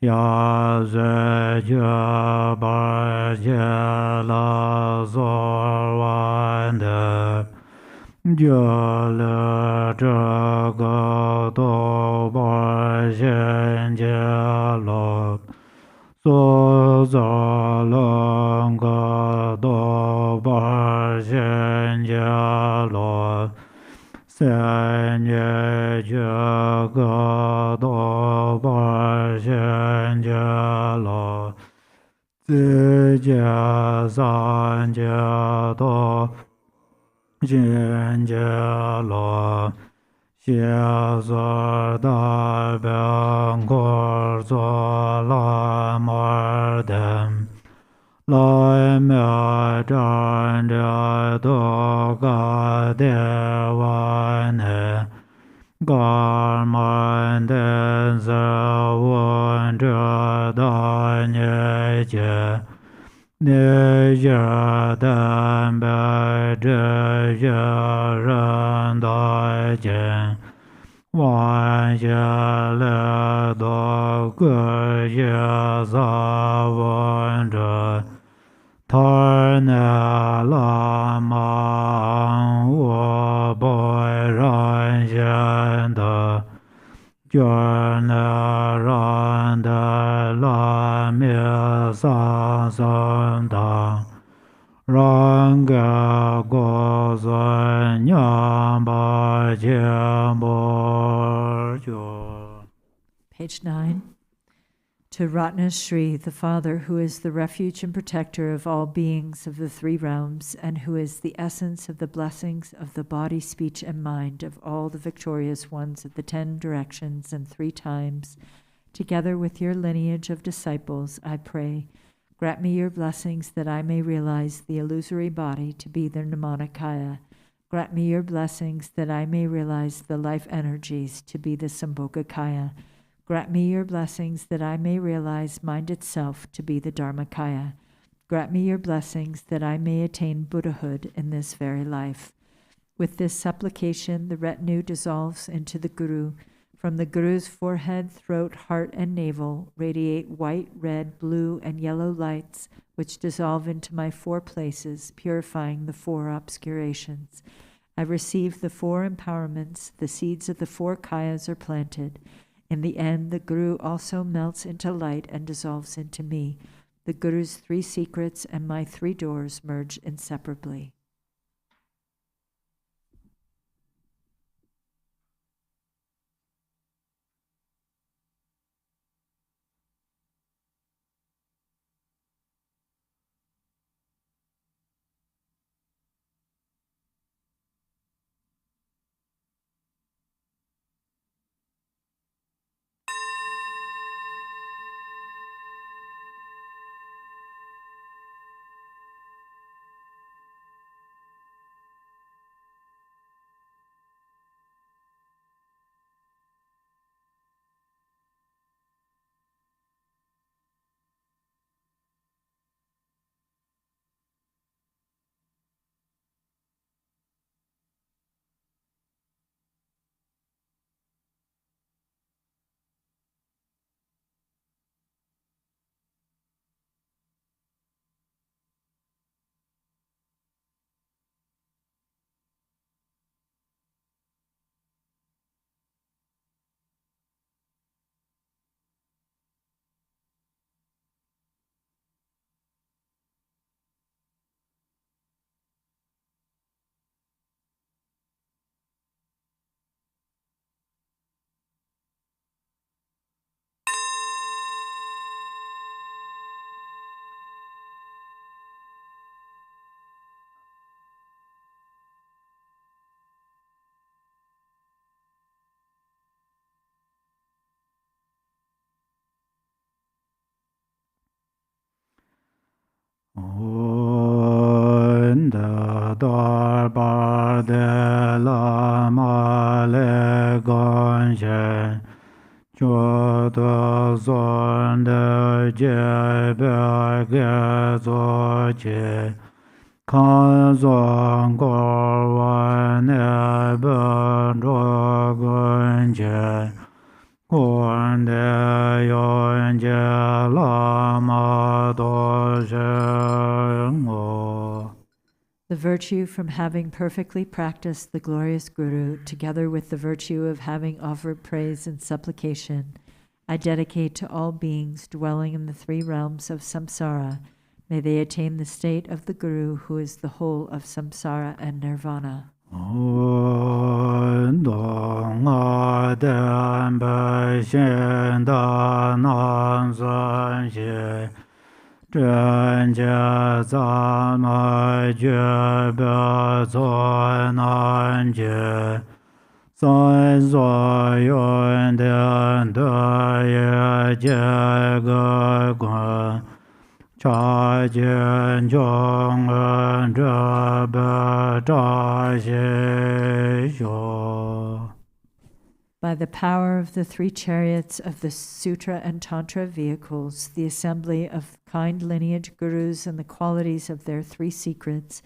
[SPEAKER 2] yā zhe jie bār jie la zō wān de jie le zhe ge dō bār xian jie lo zō zā lēng ge dō bār xian jie lo三业觉个多巴仙觉罗，自觉三觉多仙觉罗，谢所大表果作拉摩登。lai mya chan ja do ga de wa ne gar man den za won ja da nye je ne ja dan ba de ja ran da je wan ya le do ge ya za won ja tar na la ma wo boi ran yan da jor na ran da la mi sa san da rang ga go zhen nyam ba jian bo jiu.
[SPEAKER 3] Page 9. To Ratna Shri, the Father, who is the refuge and protector of all beings of the three realms, and who is the essence of the blessings of the body, speech, and mind of all the victorious ones of the 10 directions and 3 times, together with your lineage of disciples, I pray, grant me your blessings that I may realize the illusory body to be the Nirmanakaya. Grant me your blessings that I may realize the life energies to be the Sambhogakaya. Grant me your blessings that I may realize mind itself to be the Dharmakaya. Grant me your blessings that I may attain Buddhahood in this very life. With this supplication, the retinue dissolves into the Guru. From the Guru's forehead, throat, heart, and navel radiate white, red, blue, and yellow lights, which dissolve into my 4 places, purifying the 4 obscurations. I receive the 4 empowerments, the seeds of the 4 kayas are planted. In the end, the Guru also melts into light and dissolves into me. The Guru's 3 secrets and my 3 doors merge inseparably.
[SPEAKER 2] Da darbar de Lama le Garchen Rinpoche zon de GBI zoche kan zon korwa ne ben rogunche Korn de yonje Lama doshe.
[SPEAKER 3] The virtue from having perfectly practiced the glorious Guru, together with the virtue of having offered praise and supplication, I dedicate to all beings dwelling in the 3 realms of samsara. May they attain the state of the Guru, who is the whole of samsara and nirvana.
[SPEAKER 2] Zhen jie zan mai jue be zoi nan jie zai zoi yuan dian de ye jie ge guan cha jen jong en zhe zha xie xiu.
[SPEAKER 3] By the power of the three chariots of the Sutra and Tantra vehicles, the assembly of kind lineage gurus and the qualities of their three secrets,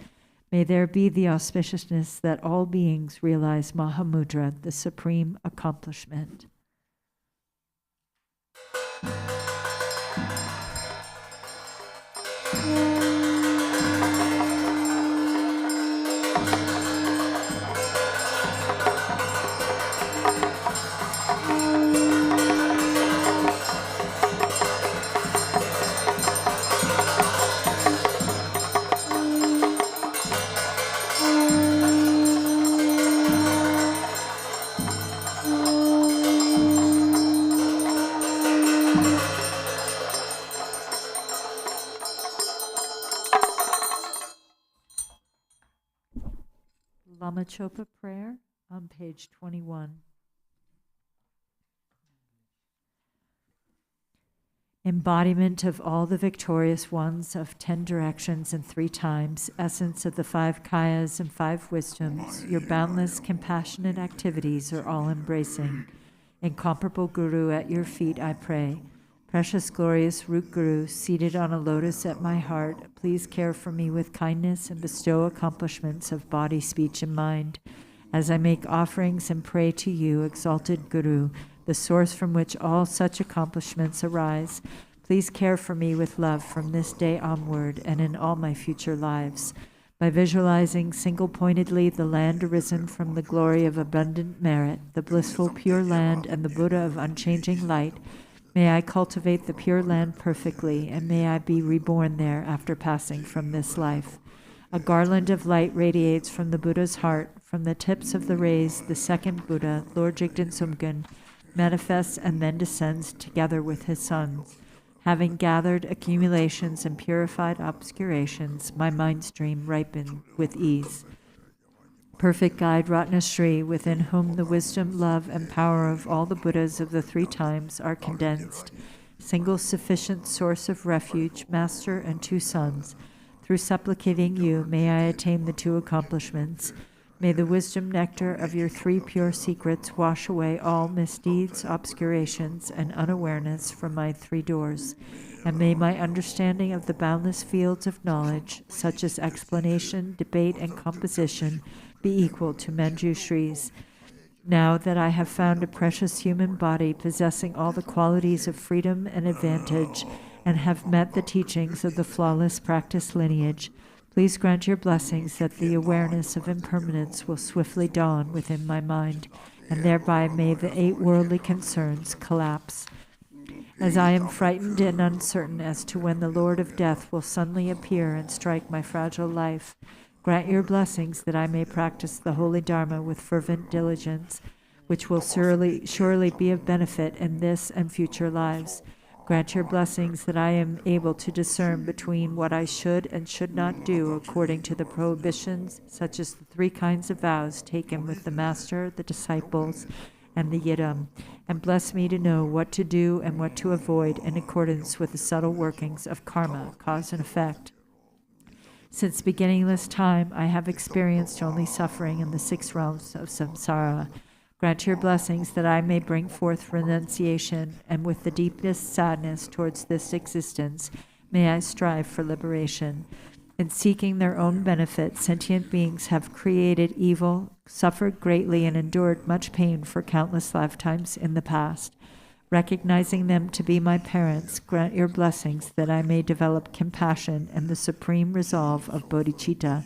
[SPEAKER 3] may there be the auspiciousness that all beings realize Mahamudra, the supreme accomplishment. Lama Chöpa prayer on page 21. Embodiment of all the victorious ones of 10 directions and 3 times, essence of the 5 kayas and 5 wisdoms, your boundless compassionate activities are all embracing. Incomparable Guru, at your feet I pray. Precious glorious root Guru, seated on a lotus at my heart, please care for me with kindness and bestow accomplishments of body, speech, and mind. As I make offerings and pray to you, exalted Guru, the source from which all such accomplishments arise, please care for me with love from this day onward and in all my future lives. By visualizing single-pointedly the land arisen from the glory of abundant merit, the blissful pure land and the Buddha of unchanging light, may I cultivate the pure land perfectly, and may I be reborn there after passing from this life. A garland of light radiates from the Buddha's heart. From the tips of the rays, the second Buddha, Lord Jigten Sumgön, manifests and then descends together with his sons. Having gathered accumulations and purified obscurations, my mind stream ripened with ease. Perfect guide Ratnasri, within whom the wisdom, love, and power of all the Buddhas of the 3 times are condensed. Single sufficient source of refuge, master and 2 sons. Through supplicating you, may I attain the 2 accomplishments. May the wisdom nectar of your 3 pure secrets wash away all misdeeds, obscurations, and unawareness from my 3 doors. And may my understanding of the boundless fields of knowledge, such as explanation, debate, and composition, be equal to Manjushri's. Now that I have found a precious human body possessing all the qualities of freedom and advantage, and have met the teachings of the flawless practice lineage, please grant your blessings that the awareness of impermanence will swiftly dawn within my mind, and thereby may the 8 worldly concerns collapse. As I am frightened and uncertain as to when the Lord of Death will suddenly appear and strike my fragile life, grant your blessings that I may practice the holy Dharma with fervent diligence, which will surely be of benefit in this and future lives. Grant your blessings that I am able to discern between what I should and should not do according to the prohibitions, such as the 3 kinds of vows taken with the Master, the disciples, and the Yidam, and bless me to know what to do and what to avoid in accordance with the subtle workings of karma, cause and effect. Since beginningless time, I have experienced only suffering in the 6 realms of samsara. Grant your blessings that I may bring forth renunciation, and with the deepest sadness towards this existence, may I strive for liberation. In seeking their own benefit, sentient beings have created evil, suffered greatly, and endured much pain for countless lifetimes in the past. Recognizing them to be my parents, grant your blessings that I may develop compassion and the supreme resolve of bodhicitta.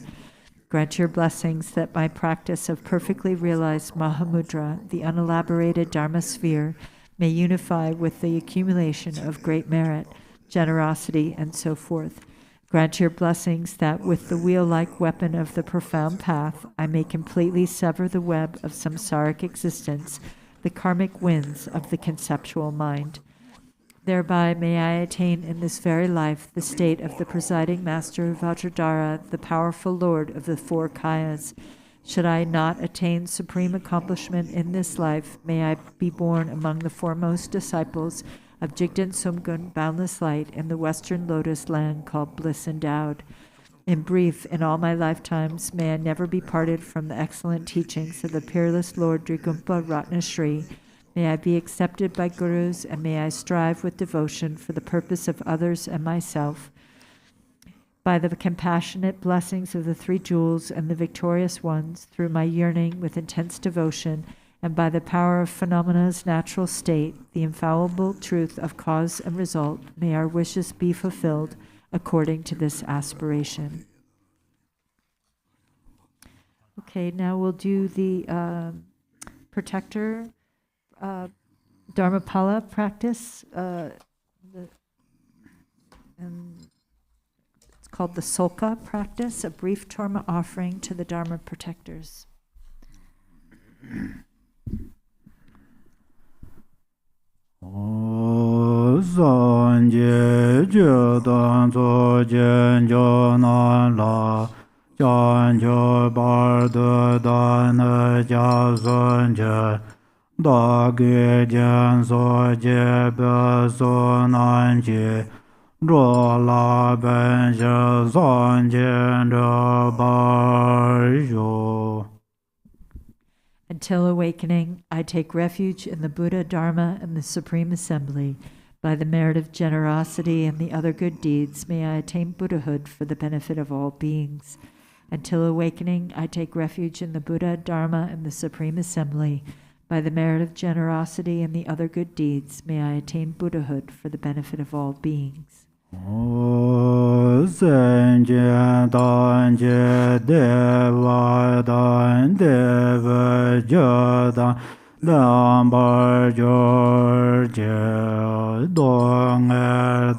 [SPEAKER 3] Grant your blessings that my practice of perfectly realized Mahamudra, the unelaborated Dharma sphere, may unify with the accumulation of great merit, generosity, and so forth. Grant your blessings that with the wheel-like weapon of the profound path, I may completely sever the web of samsaric existence, the karmic winds of the conceptual mind. Thereby may I attain in this very life the state of the presiding master Vajradhara, the powerful lord of the 4 kayas. Should I not attain supreme accomplishment in this life, may I be born among the foremost disciples of Jigden Sumgun, boundless light, in the western lotus land called bliss endowed. In brief, in all my lifetimes, may I never be parted from the excellent teachings of the peerless Lord Drigumpa Ratnashri. May I be accepted by gurus, and may I strive with devotion for the purpose of others and myself. By the compassionate blessings of the three jewels and the victorious ones, through my yearning with intense devotion, and by the power of phenomeno's natural state, the infallible truth of cause and result, may our wishes be fulfilled according to this aspiration. Okay, now we'll do the protector Dharmapala practice. And it's called the Solka practice, a brief Torma offering to the Dharma protectors.
[SPEAKER 2] Sanje Judan Sojen Jonan La Janjo Bardu Dana Jasonje Dagi Jan Soje Besonanje Rola Benja Sanje Barjo.
[SPEAKER 3] Until awakening, I take refuge in the Buddha, Dharma, and the Supreme Assembly. By the merit of generosity and the other good deeds, may I attain Buddhahood for the benefit of all beings. Until awakening, I take refuge in the Buddha, Dharma, and the Supreme Assembly. By the merit of generosity and the other good deeds, may I attain Buddhahood for the benefit of all beings.
[SPEAKER 2] Senje danje deva dan deva jodan lambar jorje donger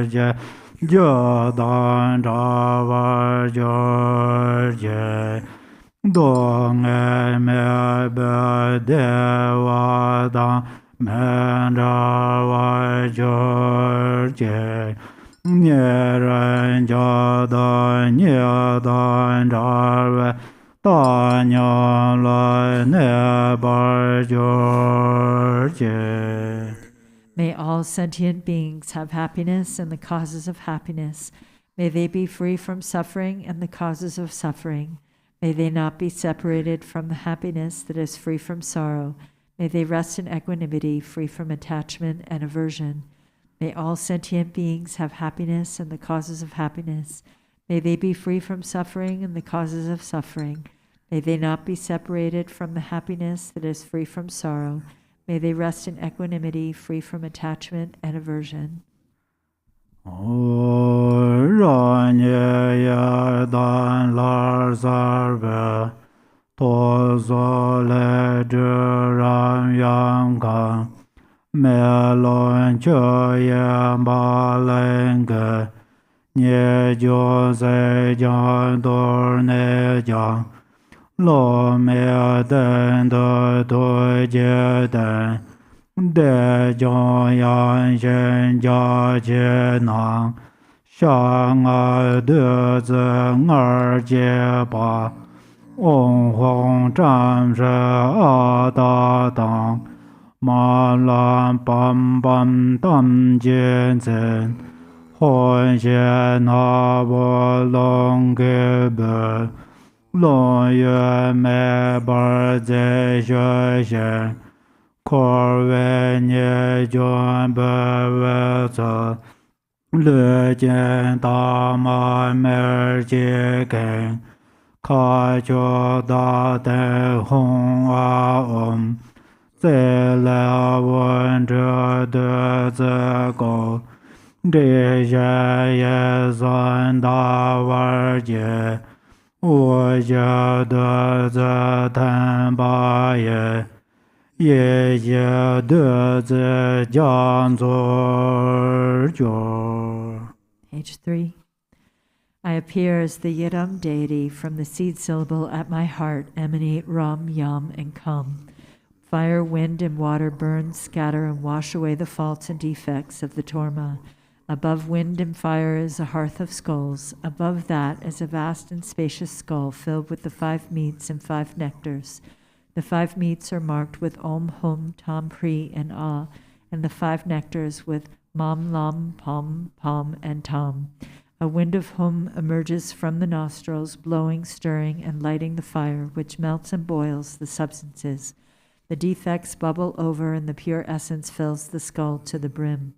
[SPEAKER 2] je jodan davar jorje donger me deva dan Mandava George Nyeran Jada Nyadan Darva Tanya La Nebar George.
[SPEAKER 3] May all sentient beings have happiness and the causes of happiness. May they be free from suffering and the causes of suffering. May they not be separated from the happiness that is free from sorrow. May they rest in equanimity, free from attachment and aversion. May all sentient beings have happiness and the causes of happiness. May they be free from suffering and the causes of suffering. May they not be separated from the happiness that is free from sorrow. May they rest in equanimity, free from attachment and aversion.
[SPEAKER 2] Tozo le duram yang gang melon choyam balenge nye jo se jan dor ne jang lo me den do do je den de jong yang shen jia jie nang shang a de zeng er jie ba Ong Hong Zhang Shi A Da Dang Ma Lan Bam Bam Dam Jian Zhen Huan Xie Na Bo Long Ge Be Long Yue Me Bar Zhe Xue Xian Kor Wei Nie Juan Be Wei Zi Le Jian Da Ma Mer Jie Gen Ka cho da de hong a ze la wen zhe de ze go de ye ye zan da war jie wo jie de ze tan ba ye ye ye de ze jiang zuo jiu.
[SPEAKER 3] Page 3. I appear as the Yidam deity. From the seed syllable at my heart emanate Ram, Yam, and Kam. Fire, wind, and water burn, scatter, and wash away the faults and defects of the Torma. Above wind and fire is a hearth of skulls. Above that is a vast and spacious skull filled with the 5 meats and 5 nectars. The 5 meats are marked with Om, Hum, Tam, Pri, and Ah, and the 5 nectars with Mam, Lam, Pam, Pam, and Tam. A wind of Hum emerges from the nostrils, blowing, stirring, and lighting the fire, which melts and boils the substances. The defects bubble over, and the pure essence fills the skull to the brim.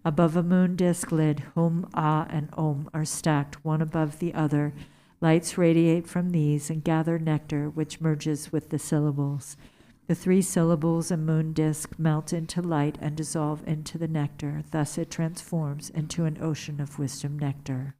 [SPEAKER 3] Above a moon disk lid, Hum, Ah, and Om are stacked one above the other. Lights radiate from these and gather nectar, which merges with the syllables. The 3 syllables and moon disk melt into light and dissolve into the nectar. Thus it transforms into an ocean of wisdom nectar.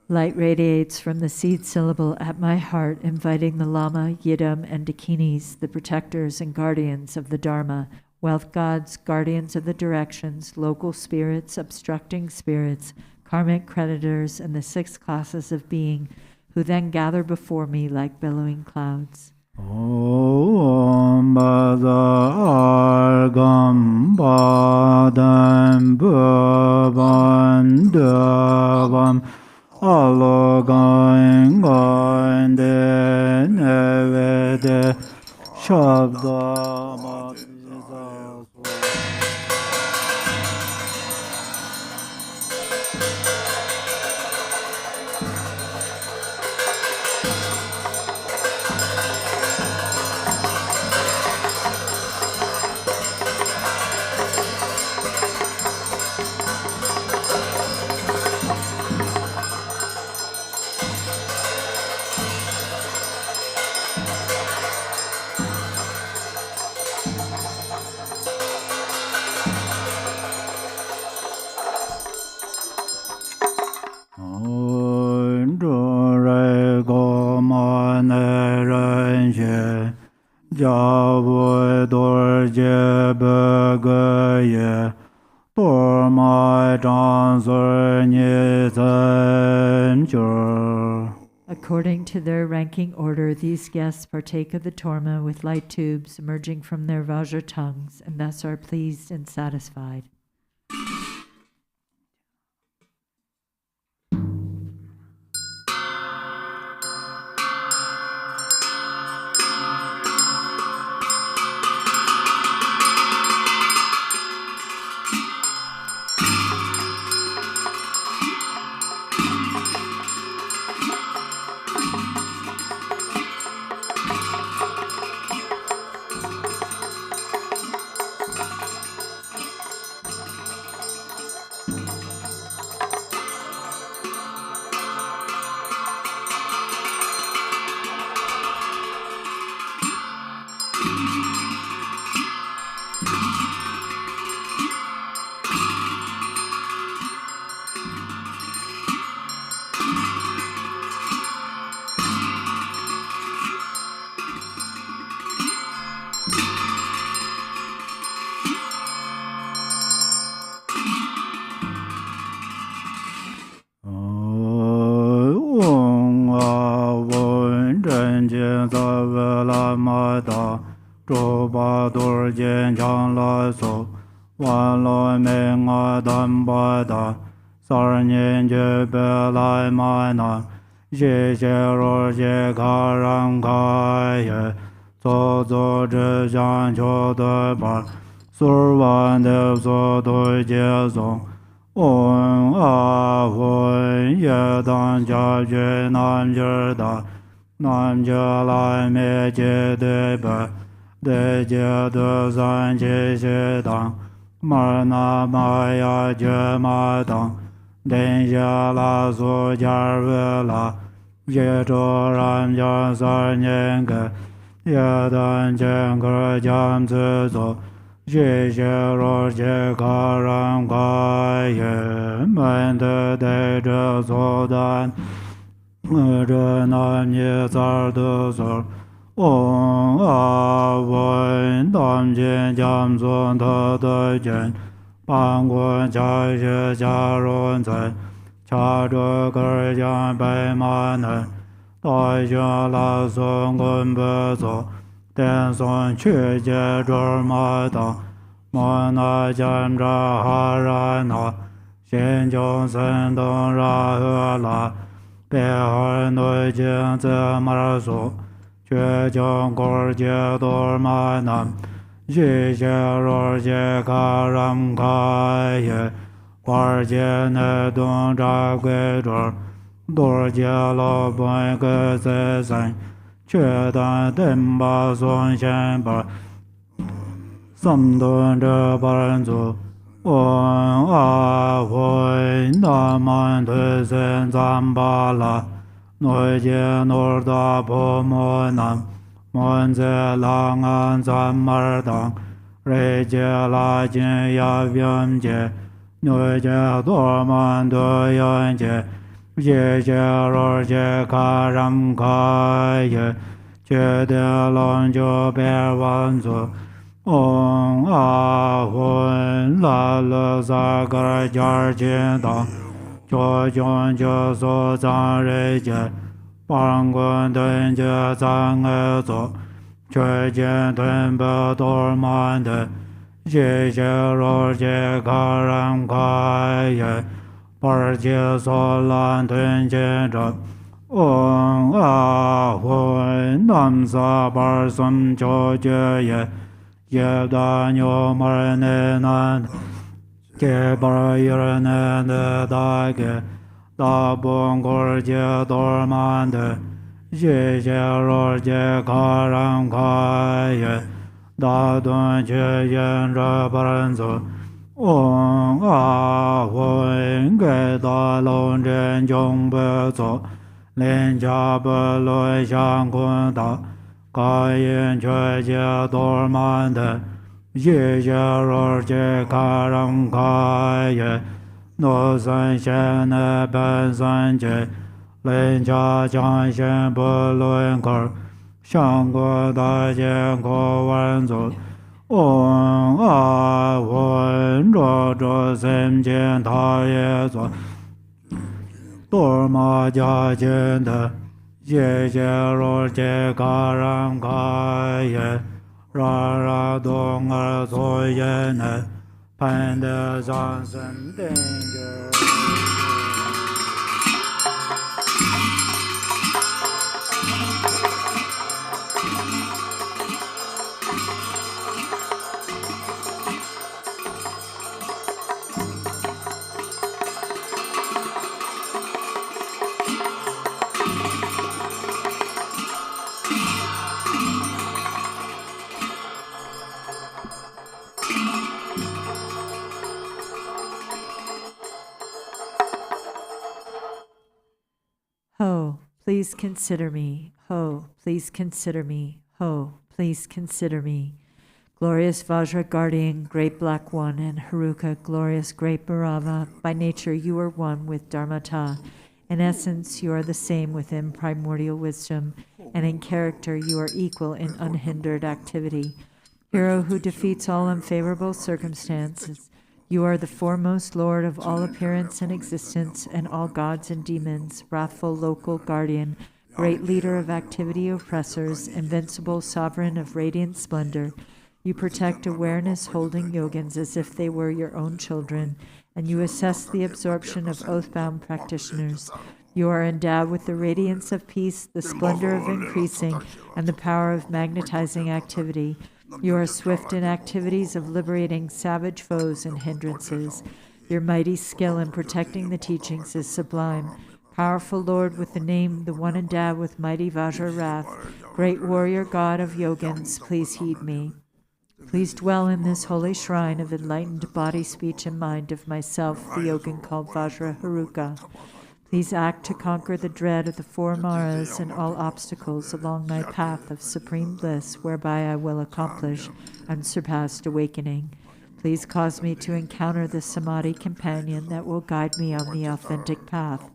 [SPEAKER 3] Light radiates from the seed syllable at my heart, inviting the Lama, Yidam, and Dakinis, the protectors and guardians of the Dharma, wealth gods, guardians of the directions, local spirits, obstructing spirits, karmic creditors, and the 6 classes of being, who then gather before me like billowing clouds. Om Argam Badam Bhavandavam Alogain Gainde Nevede Shabda According to their ranking order, these guests partake of the torma with light tubes emerging from their Vajra tongues, and thus are pleased and satisfied.
[SPEAKER 2] ye zhuo ran jiang san nian ge, ye dan jian ge jiang zi zuo, ye xie ru jie ka ran ka ye, men de de zhe zuo dan, zhe nan ye zar de zor, ong a wen dam jian jiang zun de de jian, ban guan jia xie jia run zai, cha zhe ge jiang bai ma ne, dai jian la sun gun be zuo, dian sun qu jie zhe ma dang, mo na jian zha ha ran na, xin jiong sen dong ra he la, bei hai nui jing zi ma su, jue jiong gu jie du ma nan, yi xie ru jie ka ram ka ye, guar jie ne dong zha gui zhu, du jie lo bun ge zi san, qu dan den ba sun xian ba, Samdup zhe ban zu, ong a hui na man tu sen zan ba la, nui jie nur da po mo nan, mon zi lang an zan mar dang, rei jie la jin ya vian jie, nui jie du man du yan jie, ye jie ru jie ka ram ka ye, jie de long ju bei wan zu, ong a hun la le za ge jar jin dang, zhuo jiong jiu su zang rei jie, bang gun dun jie zang e zu, chui jin dun be du man de, ye xie ru jie ka ran ka ye, bar jie su lan dun jin zhe, ong a hun nam sa bar sum jiu jie ye, ye da nyo mar ne nan, ge bar yer ne de da ge, da bong gur jie dor man de, ye xie ru jie ka ran ka ye, da dun jie yen zhe ban zu, ong a hun ge da long zhen jiong be zu, lin jia be lui xiang kun da, ga yin chui jie dor man de, ye xie ru jie ka ran ka ye, nu san xian ne ben san jie, lin jia jiang xian bu lun ge, xiang gu da jian gu wan zu, ong a wen zhuo zhuo sim jin ta ye zu, dor ma jia jin de, ye xie ru jie ka ran ka ye, ra ra dong er zu ye ne, pan de zang sen den ge.
[SPEAKER 3] Ho, please consider me. Ho, please consider me. Ho, please consider me. Glorious Vajra Guardian, Great Black One, and Haruka, Glorious Great Bhairava, by nature you are one with Dharmata. In essence, you are the same within primordial wisdom, and in character you are equal in unhindered activity. Hero who defeats all unfavorable circumstances, you are the foremost Lord of all appearance and existence, and all gods and demons, wrathful local guardian, great leader of activity oppressors, invincible sovereign of radiant splendor. You protect awareness holding yogins as if they were your own children, and you assess the absorption of oath-bound practitioners. You are endowed with the radiance of peace, the splendor of increasing, and the power of magnetizing activity. You are swift in activities of liberating savage foes and hindrances. Your mighty skill in protecting the teachings is sublime. Powerful Lord with the name, the one endowed with mighty Vajra wrath, great warrior God of yogins, please heed me. Please dwell in this holy shrine of enlightened body, speech, and mind of myself, the yogin called Vajra Haruka. Please act to conquer the dread of the four Maras and all obstacles along my path of supreme bliss, whereby I will accomplish unsurpassed awakening. Please cause me to encounter the Samadhi companion that will guide me on the authentic path.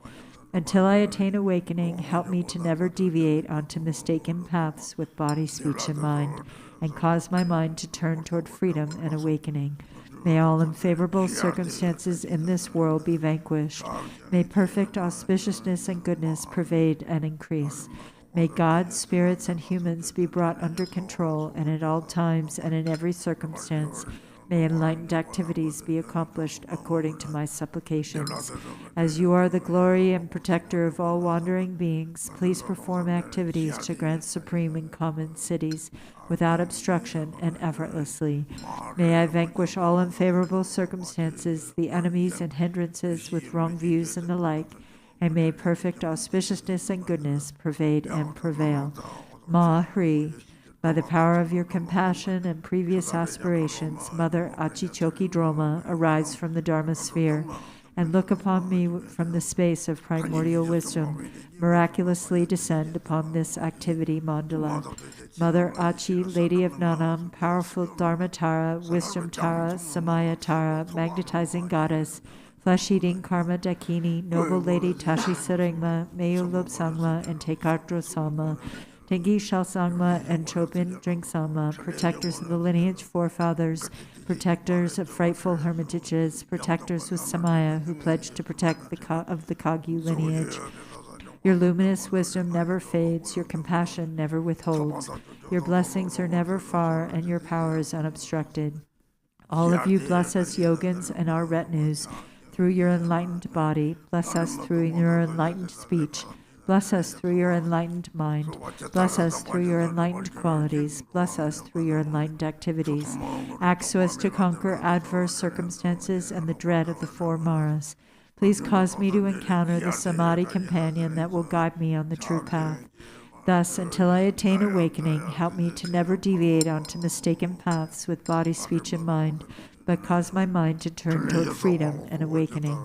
[SPEAKER 3] Until I attain awakening, help me to never deviate onto mistaken paths with body, speech, and mind, and cause my mind to turn toward freedom and awakening. May all unfavorable circumstances in this world be vanquished. May perfect auspiciousness and goodness pervade and increase. May God, spirits, and humans be brought under control, and at all times and in every circumstance, may enlightened activities be accomplished according to my supplications. As you are the glory and protector of all wandering beings, please perform activities to grant supreme and common cities without obstruction and effortlessly. May I vanquish all unfavorable circumstances, the enemies and hindrances with wrong views and the like, and may perfect auspiciousness and goodness pervade and prevail. Ma Hri. By the power of your compassion and previous aspirations, Mother Achichoki Droma, arise from the Dharma sphere and look upon me from the space of primordial wisdom. Miraculously descend upon this activity mandala. Mother Achi, Lady of Nanam, powerful Dharma Tara, Wisdom Tara, Samaya Tara, magnetizing goddess, flesh-eating Karma Dakini, noble Lady Tashi Sarengma, Meyu Lobsangma, and Tekatro Salma, Tengi Shalsangma and Chopin Dringsangma, protectors of the lineage forefathers, protectors of frightful hermitages, protectors with Samaya who pledged to protect the Kagyu lineage. Your luminous wisdom never fades, your compassion never withholds, your blessings are never far, and your power is unobstructed. All of you bless us yogins and our retinues through your enlightened body, bless us through your enlightened speech, bless us through your enlightened mind. Bless us through your enlightened qualities. Bless us through your enlightened activities. Act so as to conquer adverse circumstances and the dread of the four Maras. Please cause me to encounter the Samadhi companion that will guide me on the true path. Thus, until I attain awakening, help me to never deviate onto mistaken paths with body, speech, and mind, but cause my mind to turn toward freedom and awakening.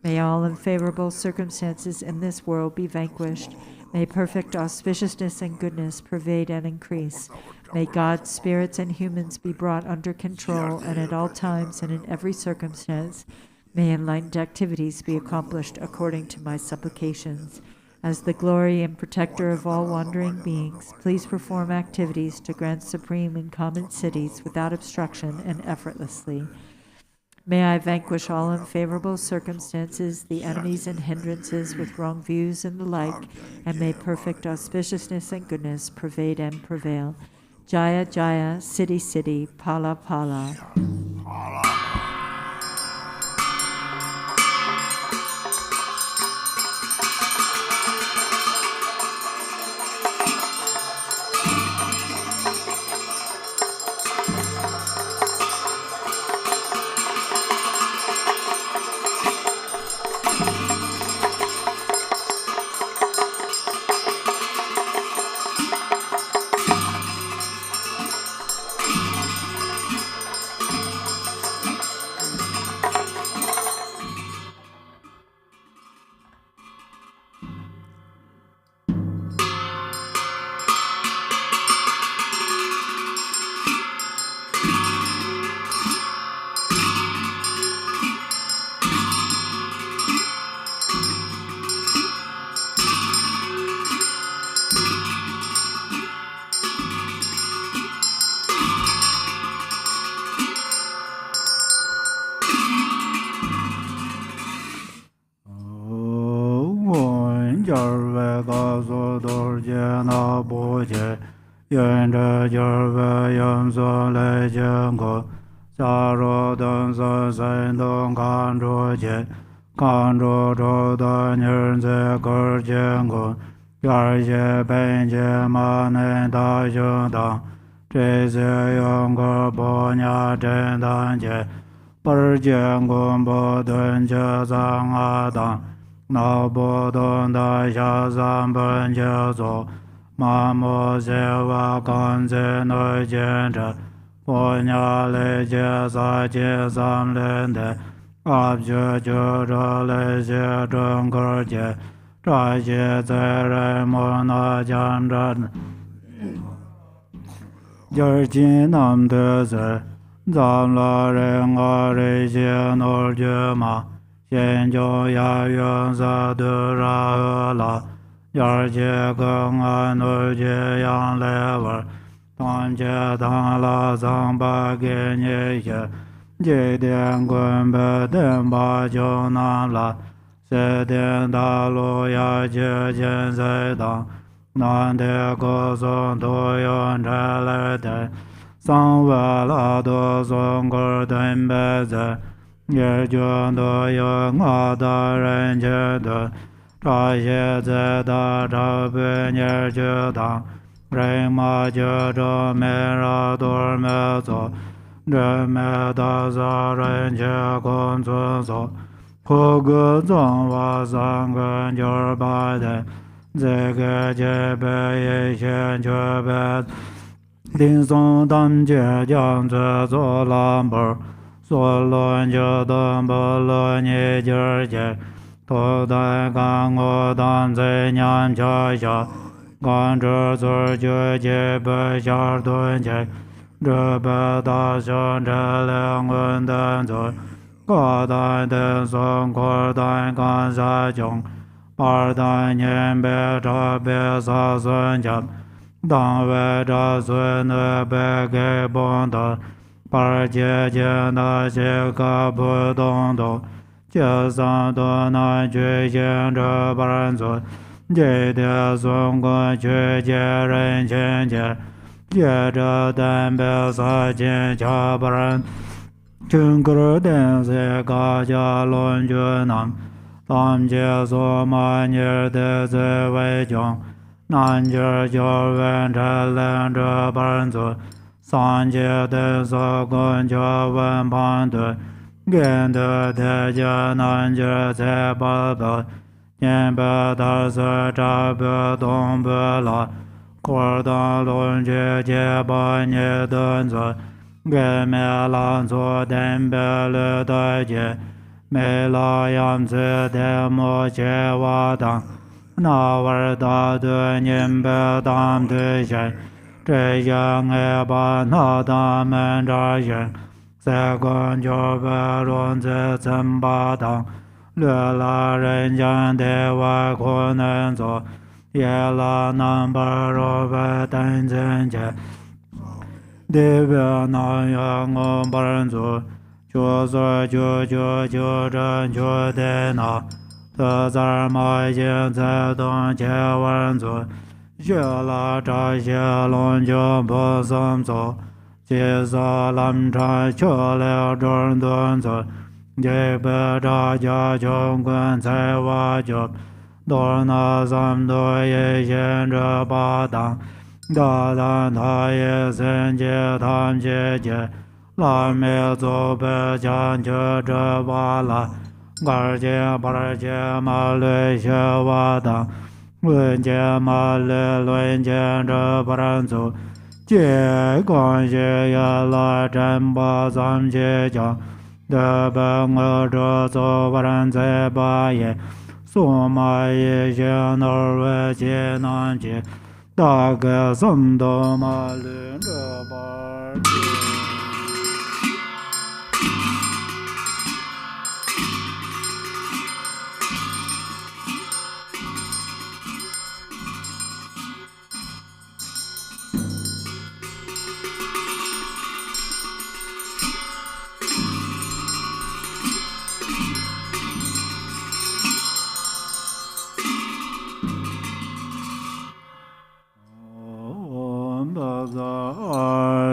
[SPEAKER 3] May all unfavorable circumstances in this world be vanquished. May perfect auspiciousness and goodness pervade and increase. May God, spirits, and humans be brought under control, and at all times and in every circumstance, may enlightened activities be accomplished according to my supplications. As the glory and protector of all wandering beings, please perform activities to grant supreme and common cities without obstruction and effortlessly. May I vanquish all unfavorable circumstances, the enemies and hindrances with wrong views and the like, and may perfect auspiciousness and goodness pervade and prevail. Jaya Jaya, Siddhi Siddhi, Pala Pala.
[SPEAKER 2] abje jora le je dongor je tra je zere mona janran Garchen nam de ze zam la re nga re je nor je ma xian jiao ya yuan za de ra la yar je gong an nor je yang le war tang je dang la zang ba ge nye ye je dian guan be den ba jiao nan la se dian da lo ya je jian zai dang nan de go zong do yon zhe le de sang we la do zong ge den be ze ye juan do yo nga da ren je de zha xie ze da zha be nye je dang ren ma je zhe me ra do me zo zhe me da za ren je gong zun zo hu ge zong wa zang gen jiu ba de zhe ge jie bei ye xian jue bei ding song dam jie jiang zhe zuo lan bo suo luan jie dong bo luan ye jie jie tu dai gang wo dan zai nian jia xia gan zhe zhe jue jie bei xia dun jie zhe bei da xian zhe liang wen dan zhe ga dan den song kuo dan gan sha jiong par dan nian bei zha bei sa sun jiang dang wei zha sun de bei ge bong de par jie jie na xie ge bu dong dong jie san du nan jue xian zhe ban zun jie de sun guan jue jie ren qian jie jie zhe dan bei sa jian jia ban chun ge den ze ga jia lun jun nan tam jie su ma ni de ze wei jiong nan jie jiao wen zhe len zhe ban zun san jie de se gun jie wen pan de gen de de jie nan jie ce ba be nian be da se zha be dong be la kuo dan lun jie jie ba nie den zun ge me lan zuo den be le de jie me la yan zi de mo jie wa dang na wer da de nian be dam de xian zhe yang e ba na da men zha xian se guan jiu be luan zi zhen ba dang le la ren jian de wai ku nen zuo ye la nan ba ro be tenzin jie de be nan yang gong ban zu jiu zi jiu jiu jiu zhen jiu de na de zai ma yin zai dong jie wen zu xie la zha xie long jiu bu sam zu jie sa lam chan qiu liao zhong dun zu jie be zha jia qiong guan cai wa jiu do na sam du ye xian zhe ba dang da dan ta ye sen jie tam jie jie la me zu be jian jie zhe ba la gar jie bar jie ma le xie wa dang wen jie ma le luen jie zhe ban zu jie guan xie ye la zhen ba zam jie jiang de ben ge zhe zu ban zai ba ye su ma ye xian er wei jie nan jie da ge sam do ma lun zhe ba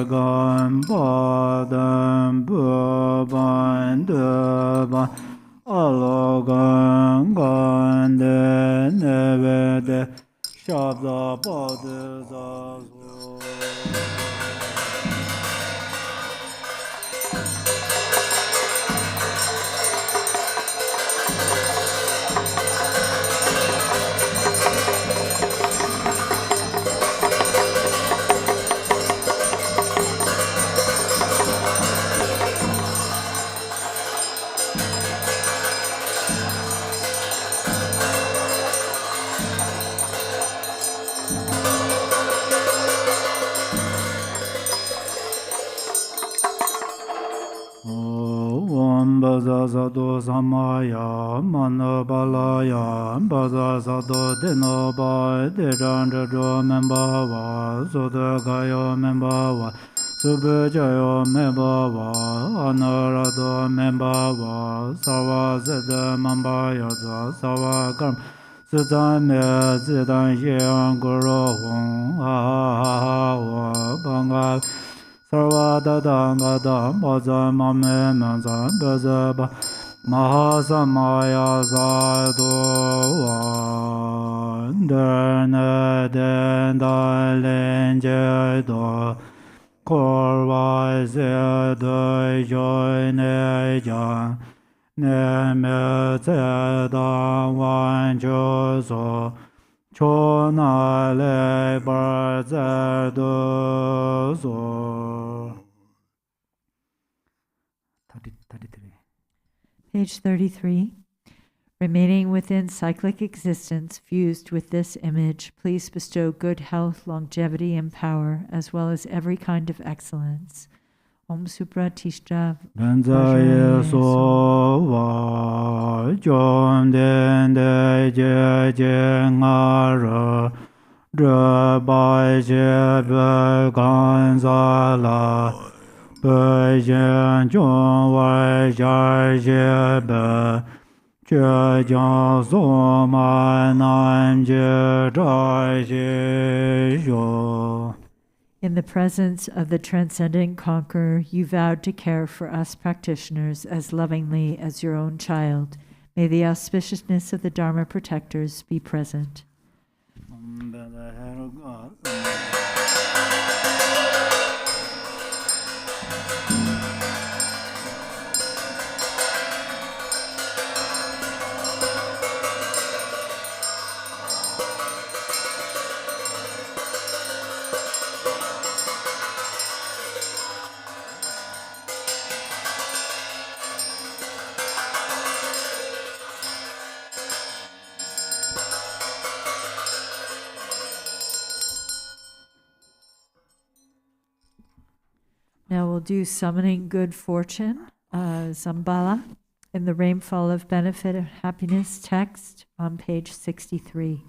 [SPEAKER 2] gan ba Sado Samaya, Manobalaya, Baza Sado Denoba, Dejanjo Membawa, Sodagayo Membawa, Subujayo Membawa, Anarado Membawa, Sawa Zeda Mambaya, Sawa Karm, Zidame Zidan Yang Guru Hong, Banga. Sarvada Dangada Baza Mame Manza Bazaba Mahasamaya Sadova Derne Denda Lenjedo Korva Zedo Joineja Neme Zeda Wanjoso Chona le barzardozo. 33.
[SPEAKER 3] Page 33. Remaining within cyclic existence, fused with this image, please bestow good health, longevity, and power, as well as every kind of excellence. Om Supratishta
[SPEAKER 2] Benzaye Sova Jom Dende Je Ngara Drabai Jebe Ganzala Bejen Jom Wai Jar Jebe Je Jom Soma Nam Je Dai Je Jo.
[SPEAKER 3] In the presence of the transcendent conqueror, you vowed to care for us practitioners as lovingly as your own child. May the auspiciousness of the Dharma protectors be present. Now we'll do summoning good fortune, Zambala, in the rainfall of benefit and happiness text on page 63.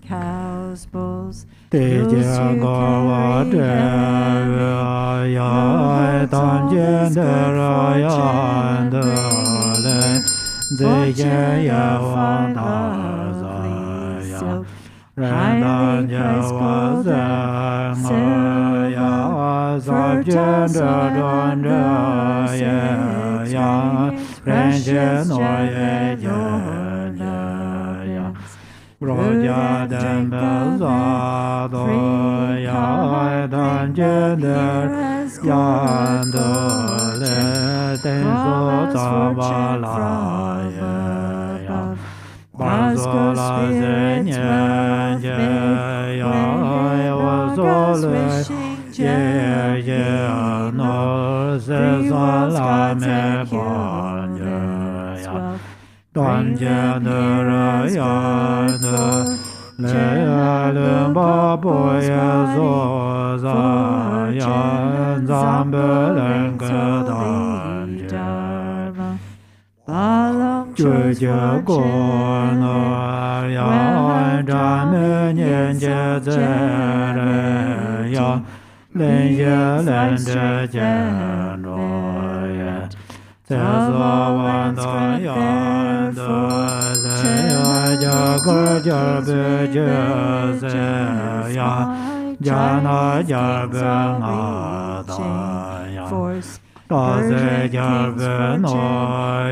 [SPEAKER 3] cows, bulls, highly priced gold and silver, fertile soil, precious gems and ornaments. Food and drink of free common drink here as gold flawless fortune from above. Bosco spirits wealth make way, walkers wishing gems, free walls gods and humans wealth. Bring them here as gold fortune Dharma. Balam Chöpa force burden kings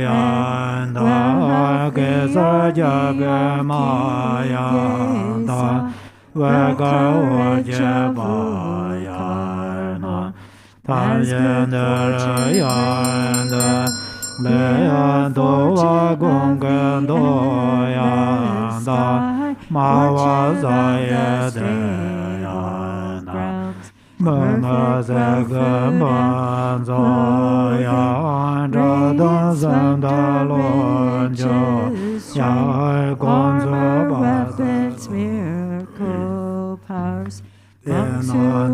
[SPEAKER 3] weapons, miracle powers, monks who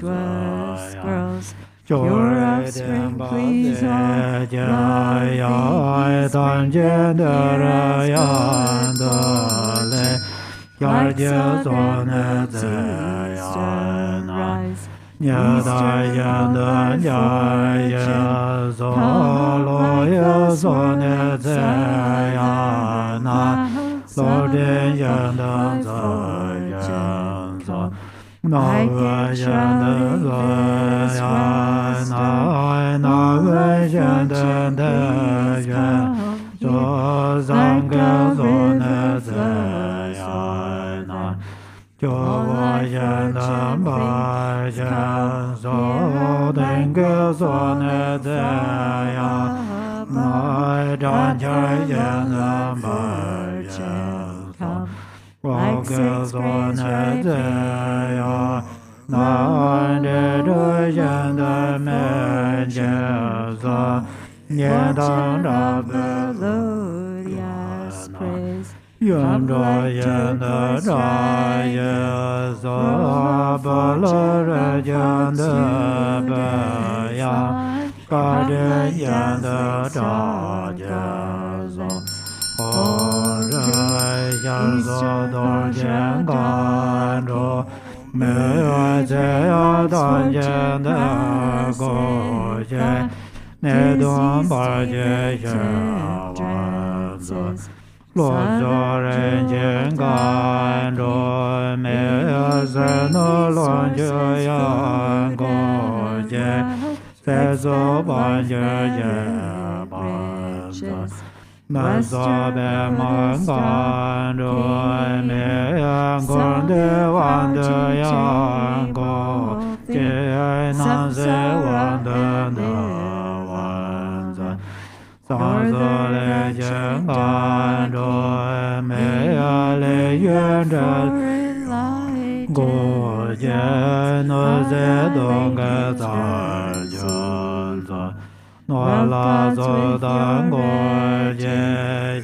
[SPEAKER 3] virtuous girls, your offspring please all rise. I can surely this like six grains ripe melodious praise. Come like tempests rise,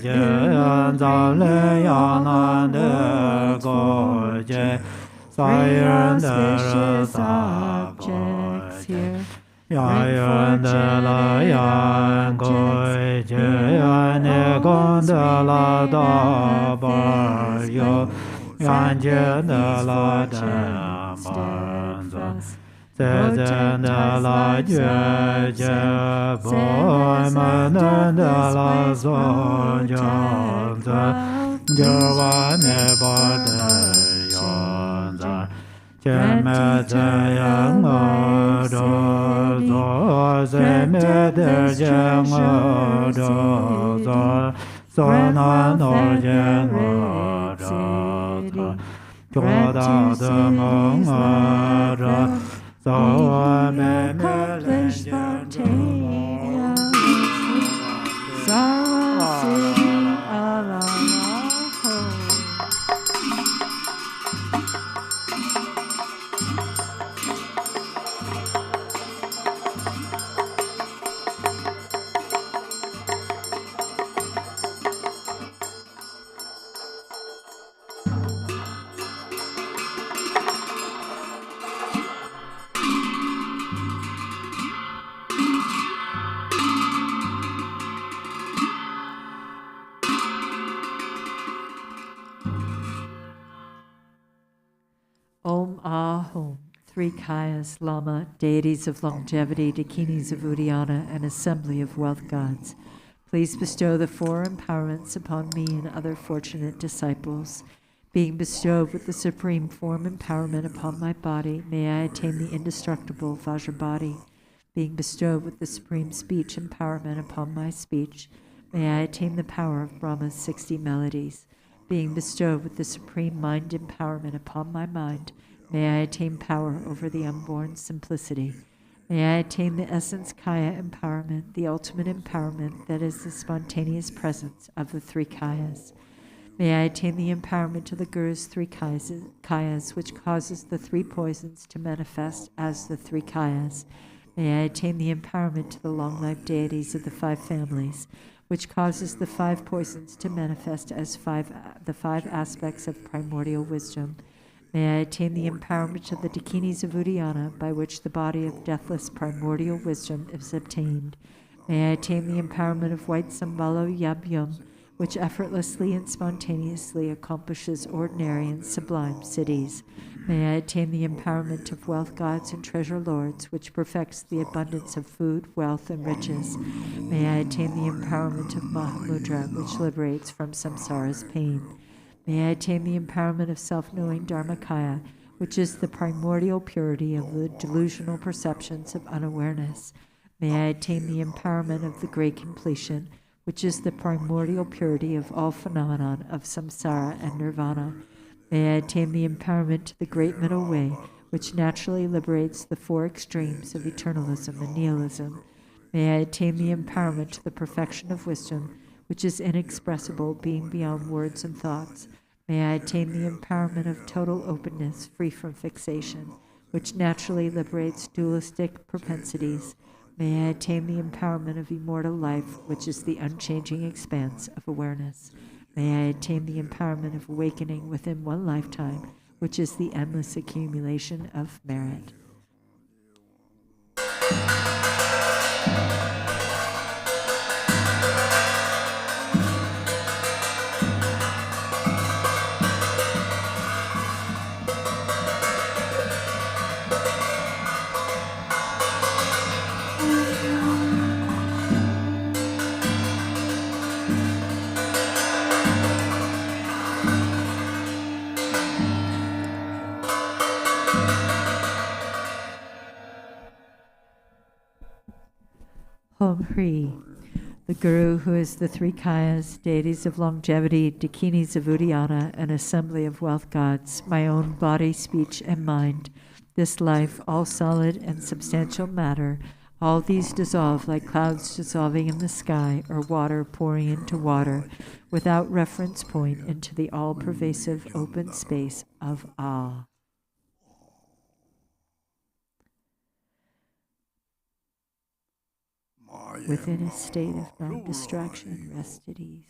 [SPEAKER 2] Yan Zan Le Yan De Go Je
[SPEAKER 3] Three auspicious objects here.
[SPEAKER 2] Yan De La Yan Go Je Yan Ne Gon De La Da Ba Yo Yan Je De La Da Ba Za Zhen De La Jue Je Bo Ma Nan De La Zon Jiang Zhen Je Wa Ne Ba De Yon Zan Chen Me Zhe Yang E Do Zo Zhe Me De Jiang E Do Zo Zo Nan O Jiang E Do Zo Chua Da De Meng E Do Zo Me Me
[SPEAKER 3] Accomplish spontaneous Sarwa City Alamaho. Om Ahom, three Kayas, Lama, deities of longevity, dakinis of Uddiyana, and assembly of wealth gods. Please bestow the four empowerments upon me and other fortunate disciples. Being bestowed with the supreme form empowerment upon my body, may I attain the indestructible Vajra body. Being bestowed with the supreme speech empowerment upon my speech, may I attain the power of Brahma's 60 melodies. Being bestowed with the supreme mind empowerment upon my mind, may I attain power over the unborn simplicity. May I attain the essence Kaya empowerment, the ultimate empowerment that is the spontaneous presence of the three Kayas. May I attain the empowerment to the Guru's three Kayas, which causes the three poisons to manifest as the three Kayas. May I attain the empowerment to the long-lived deities of the five families, which causes the five poisons to manifest as the five aspects of primordial wisdom. May I attain the empowerment to the dakinis of Uddiyana, by which the body of deathless primordial wisdom is obtained. May I attain the empowerment of white Sambalo Yabyum, which effortlessly and spontaneously accomplishes ordinary and sublime cities. May I attain the empowerment of wealth gods and treasure lords, which perfects the abundance of food, wealth, and riches. May I attain the empowerment of Mahamudra, which liberates from samsara's pain. May I attain the empowerment of self-knowing Dharmakaya, which is the primordial purity of the delusional perceptions of unawareness. May I attain the empowerment of the great completion, which is the primordial purity of all phenomenon of samsara and nirvana. May I attain the empowerment to the great middle way, which naturally liberates the four extremes of eternalism and nihilism. May I attain the empowerment to the perfection of wisdom, which is inexpressible, being beyond words and thoughts. May I attain the empowerment of total openness, free from fixation, which naturally liberates dualistic propensities. May I attain the empowerment of immortal life, which is the unchanging expanse of awareness. May I attain the empowerment of awakening within one lifetime, which is the endless accumulation of merit. Hom Hri, the Guru who is the three Kayas, deities of longevity, dakinis of Uddiyana, and assembly of wealth gods, my own body, speech, and mind, this life, all solid and substantial matter, all these dissolve like clouds dissolving in the sky or water pouring into water, without reference point into the all-pervasive open space of Ah. Within a state of non-distraction, rest at ease.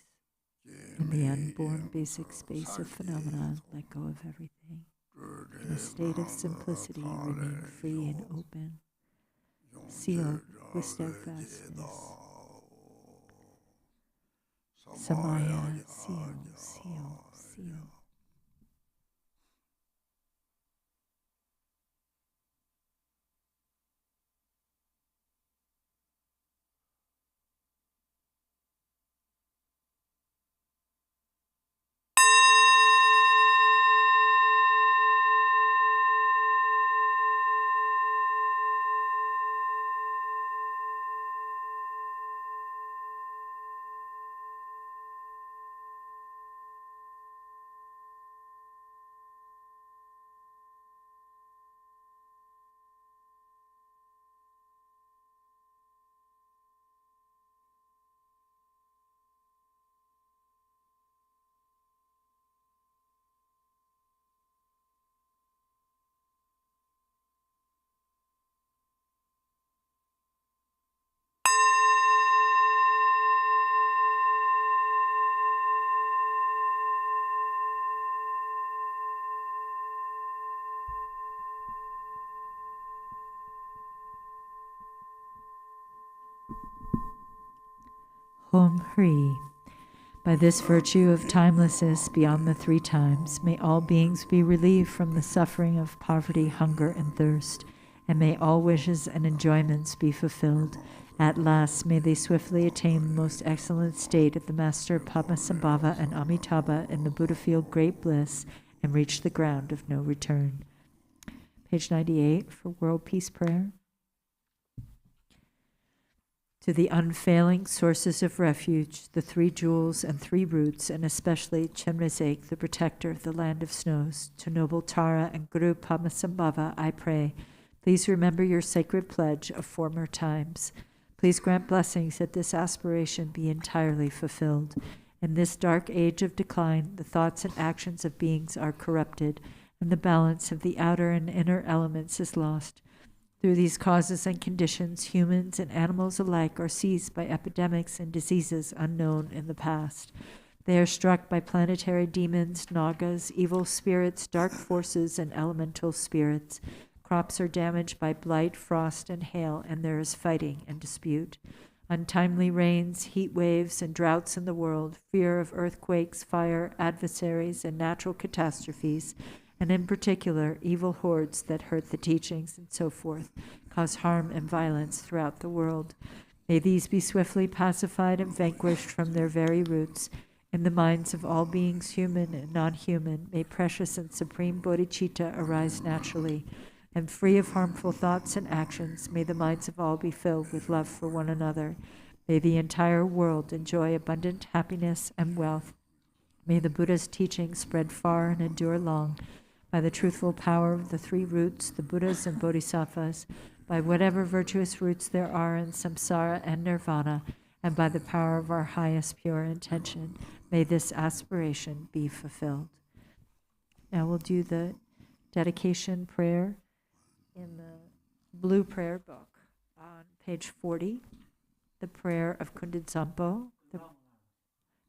[SPEAKER 3] In the unborn basic space of phenomena, let go of everything. In a state of simplicity, remain free and open, sealed with steadfastness. Samaya, seal, seal, seal. Om Hri. By this virtue of timelessness beyond the three times, may all beings be relieved from the suffering of poverty, hunger, and thirst, and may all wishes and enjoyments be fulfilled. At last, may they swiftly attain the most excellent state of the Master Padmasambhava and Amitabha in the Buddha field great bliss, and reach the ground of no return. Page 98 for World Peace Prayer. To the unfailing sources of refuge, the three jewels and three roots, and especially Chenrezig, the protector of the land of snows, to noble Tara and Guru Padmasambhava, I pray, please remember your sacred pledge of former times. Please grant blessings that this aspiration be entirely fulfilled. In this dark age of decline, the thoughts and actions of beings are corrupted, and the balance of the outer and inner elements is lost. Through these causes and conditions, humans and animals alike are seized by epidemics and diseases unknown in the past. They are struck by planetary demons, nagas, evil spirits, dark forces, and elemental spirits. Crops are damaged by blight, frost, and hail, and there is fighting and dispute. Untimely rains, heat waves, and droughts in the world, fear of earthquakes, fire, adversaries, and natural catastrophes, and in particular, evil hordes that hurt the teachings and so forth, cause harm and violence throughout the world. May these be swiftly pacified and vanquished from their very roots. In the minds of all beings, human and non-human, may precious and supreme bodhicitta arise naturally, and free of harmful thoughts and actions, may the minds of all be filled with love for one another. May the entire world enjoy abundant happiness and wealth. May the Buddha's teachings spread far and endure long. By the truthful power of the three roots, the Buddhas and Bodhisattvas, by whatever virtuous roots there are in samsara and nirvana, and by the power of our highest pure intention, may this aspiration be fulfilled. Now we'll do the dedication prayer in the blue prayer book on page 40, the prayer of Kundin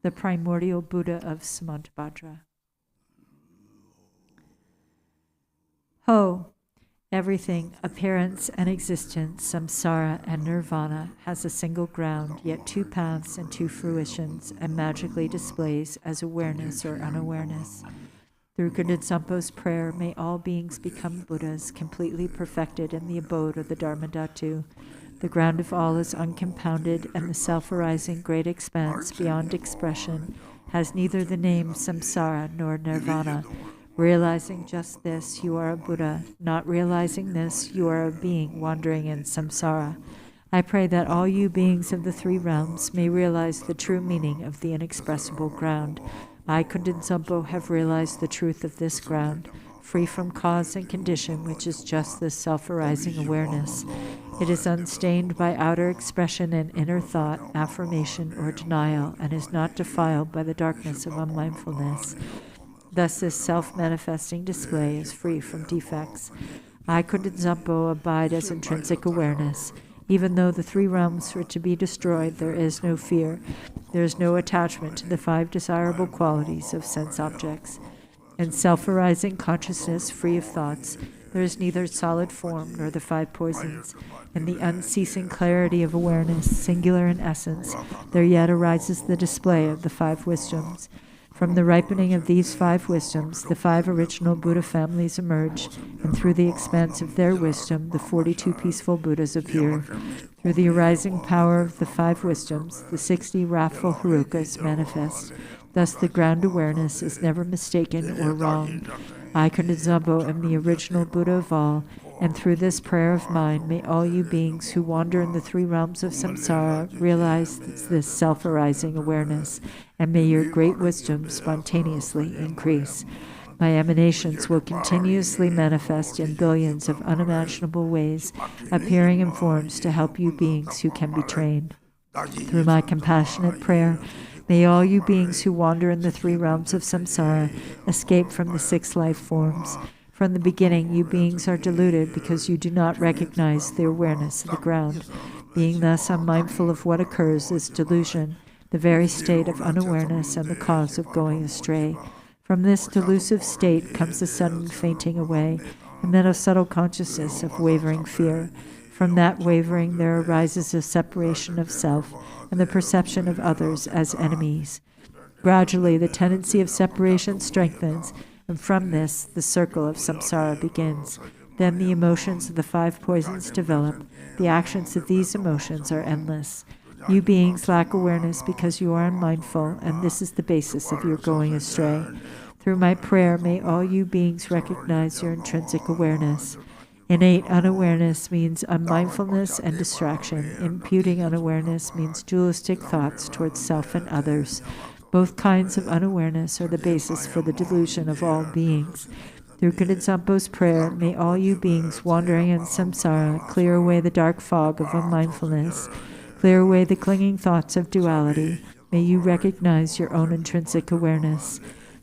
[SPEAKER 3] the primordial Buddha of Samantabhadra. Ho! Everything, appearance and existence, samsara and nirvana, has a single ground, yet two paths and two fruitions, and magically displays as awareness or unawareness. Through Kundin Sampo's prayer, may all beings become Buddhas, completely perfected in the abode of the Dharmadhatu. The ground of all is uncompounded, and the self-arising great expanse beyond expression has neither the name samsara nor nirvana. Realizing just this, you are a Buddha. Not realizing this, you are a being wandering in samsara. I pray that all you beings of the three realms may realize the true meaning of the inexpressible ground. I, Kundin Sampo, have realized the truth of this ground, free from cause and condition, which is just this self-arising awareness. It is unstained by outer expression and inner thought, affirmation, or denial, and is not defiled by the darkness of unmindfulness. Thus, this self-manifesting display is free from defects. I, Kundin Sampo, abide as intrinsic awareness. Even though the 3 realms are to be destroyed, there is no fear. There is no attachment to the 5 desirable qualities of sense objects. In self-arising consciousness, free of thoughts, there is neither solid form nor the 5 poisons. In the unceasing clarity of awareness, singular in essence, there yet arises the display of the 5 wisdoms. From the ripening of these 5 wisdoms, the 5 original Buddha families emerge, and through the expanse of their wisdom, the 42 peaceful Buddhas appear. Through the arising power of the 5 wisdoms, the 60 wrathful Herukas manifest. Thus the ground awareness is never mistaken or wrong. I, Khenpo, am the original Buddha of all, and through this prayer of mine, may all you beings who wander in the 3 realms of samsara realize this self-arising awareness, and may your great wisdom spontaneously increase. My emanations will continuously manifest in billions of unimaginable ways, appearing in forms to help you beings who can be trained. Through my compassionate prayer, may all you beings who wander in the 3 realms of samsara escape from the 6 life forms. From the beginning, you beings are deluded because you do not recognize the awareness of the ground. Being thus unmindful of what occurs is delusion, the very state of unawareness and the cause of going astray. From this delusive state comes a sudden fainting away, and then a subtle consciousness of wavering fear. From that wavering there arises a separation of self and the perception of others as enemies. Gradually, the tendency of separation strengthens, and from this, the circle of samsara begins. Then the emotions of the 5 poisons develop. The actions of these emotions are endless. You beings lack awareness because you are unmindful, and this is the basis of your going astray. Through my prayer, may all you beings recognize your intrinsic awareness. Innate unawareness means unmindfulness and distraction. Imputing unawareness means dualistic thoughts towards self and others. Both kinds of unawareness are the basis for the delusion of all beings. Through Khenpo's prayer, may all you beings wandering in samsara clear away the dark fog of unmindfulness, clear away the clinging thoughts of duality. May you recognize your own intrinsic awareness.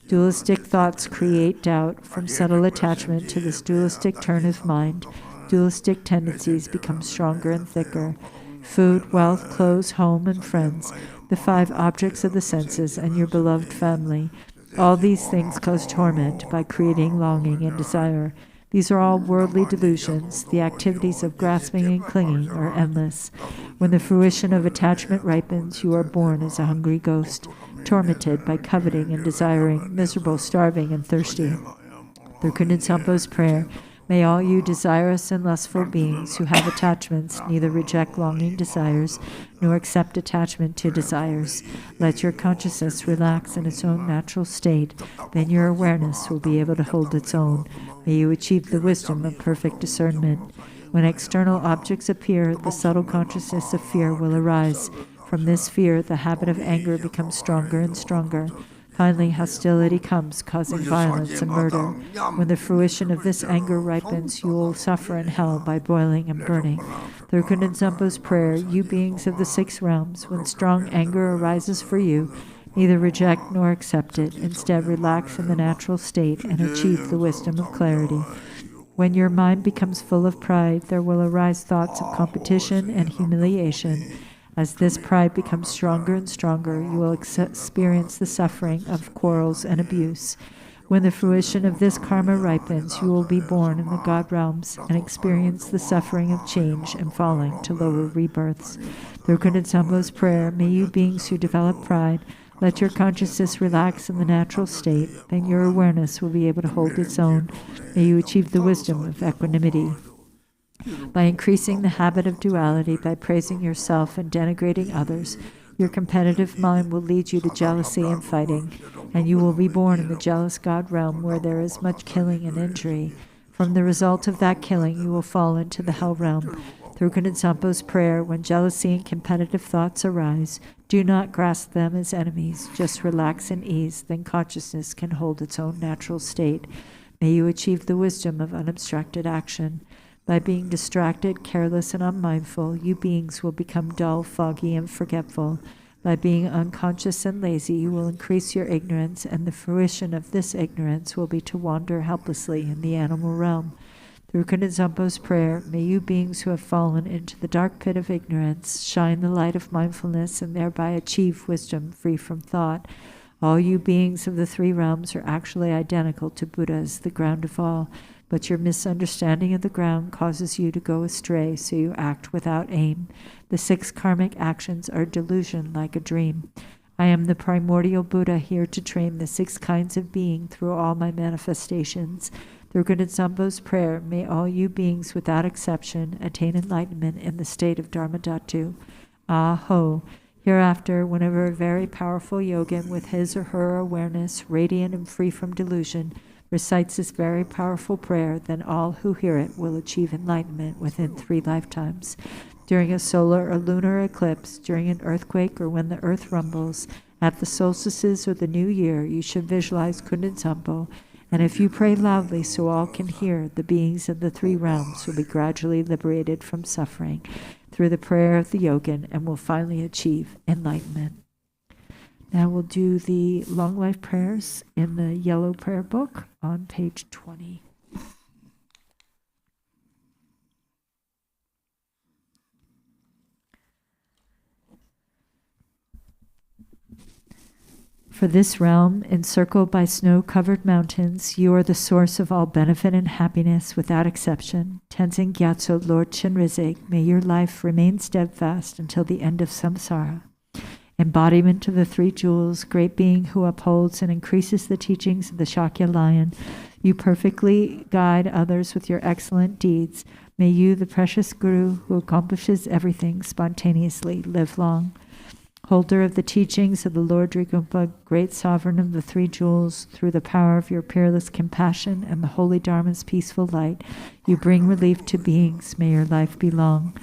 [SPEAKER 3] Dualistic thoughts create doubt. From subtle attachment to this dualistic turn of mind, dualistic tendencies become stronger and thicker. Food, wealth, clothes, home, and friends, the 5 objects of the senses, and your beloved family. All these things cause torment by creating longing and desire. These are all worldly delusions. The activities of grasping and clinging are endless. When the fruition of attachment ripens, you are born as a hungry ghost, tormented by coveting and desiring, miserable, starving, and thirsty. Through Khenpo's prayer, may all you desirous and lustful beings who have attachments neither reject longing desires nor accept attachment to desires. Let your consciousness relax in its own natural state, then your awareness will be able to hold its own. May you achieve the wisdom of perfect discernment. When external objects appear, the subtle consciousness of fear will arise. From this fear, the habit of anger becomes stronger and stronger. Finally, hostility comes, causing violence and murder. When the fruition of this anger ripens, you will suffer in hell by boiling and burning. Through Khenpo's prayer, you beings of the 6 realms, when strong anger arises for you, neither reject nor accept it. Instead, relax in the natural state and achieve the wisdom of clarity. When your mind becomes full of pride, there will arise thoughts of competition and humiliation. As this pride becomes stronger and stronger, you will experience the suffering of quarrels and abuse. When the fruition of this karma ripens, you will be born in the God realms and experience the suffering of change and falling to lower rebirths. Through Khenpo's prayer, may you beings who develop pride, let your consciousness relax in the natural state, then your awareness will be able to hold its own. May you achieve the wisdom of equanimity. By increasing the habit of duality, by praising yourself and denigrating others, your competitive mind will lead you to jealousy and fighting, and you will be born in the jealous God realm where there is much killing and injury. From the result of that killing, you will fall into the hell realm. Through Khenpo's prayer, when jealousy and competitive thoughts arise, do not grasp them as enemies. Just relax and ease, then consciousness can hold its own natural state. May you achieve the wisdom of unobstructed action. By being distracted, careless, and unmindful, you beings will become dull, foggy, and forgetful. By being unconscious and lazy, you will increase your ignorance, and the fruition of this ignorance will be to wander helplessly in the animal realm. Through Khenpo's prayer, may you beings who have fallen into the dark pit of ignorance shine the light of mindfulness and thereby achieve wisdom free from thought. All you beings of the three realms are actually identical to Buddhas, the ground of all, but your misunderstanding of the ground causes you to go astray, so you act without aim. The 6 karmic actions are delusion like a dream. I am the primordial Buddha here to train the 6 kinds of being through all my manifestations. Through Khenpo's prayer, may all you beings without exception attain enlightenment in the state of Dharmadhatu. Ah-ho! Hereafter, whenever a very powerful yogin with his or her awareness, radiant and free from delusion, recites this very powerful prayer, then all who hear it will achieve enlightenment within 3 lifetimes. During a solar or lunar eclipse, during an earthquake, or when the earth rumbles, at the solstices or the new year, you should visualize Khenpo, and if you pray loudly so all can hear, the beings of the 3 realms will be gradually liberated from suffering through the prayer of the yogin and will finally achieve enlightenment. Now we'll do the long life prayers in the yellow prayer book on page 20. For this realm, encircled by snow-covered mountains, you are the source of all benefit and happiness without exception. Tenzin Gyatso, Lord Chenrezig, may your life remain steadfast until the end of samsara. Embodiment of the 3 jewels, great being who upholds and increases the teachings of the Shakya lion, you perfectly guide others with your excellent deeds. May you, the precious Guru who accomplishes everything spontaneously, live long. Holder of the teachings of the Lord Drigumpa, great sovereign of the 3 jewels, through the power of your peerless compassion and the holy Dharma's peaceful light, you bring relief to beings. May your life be long.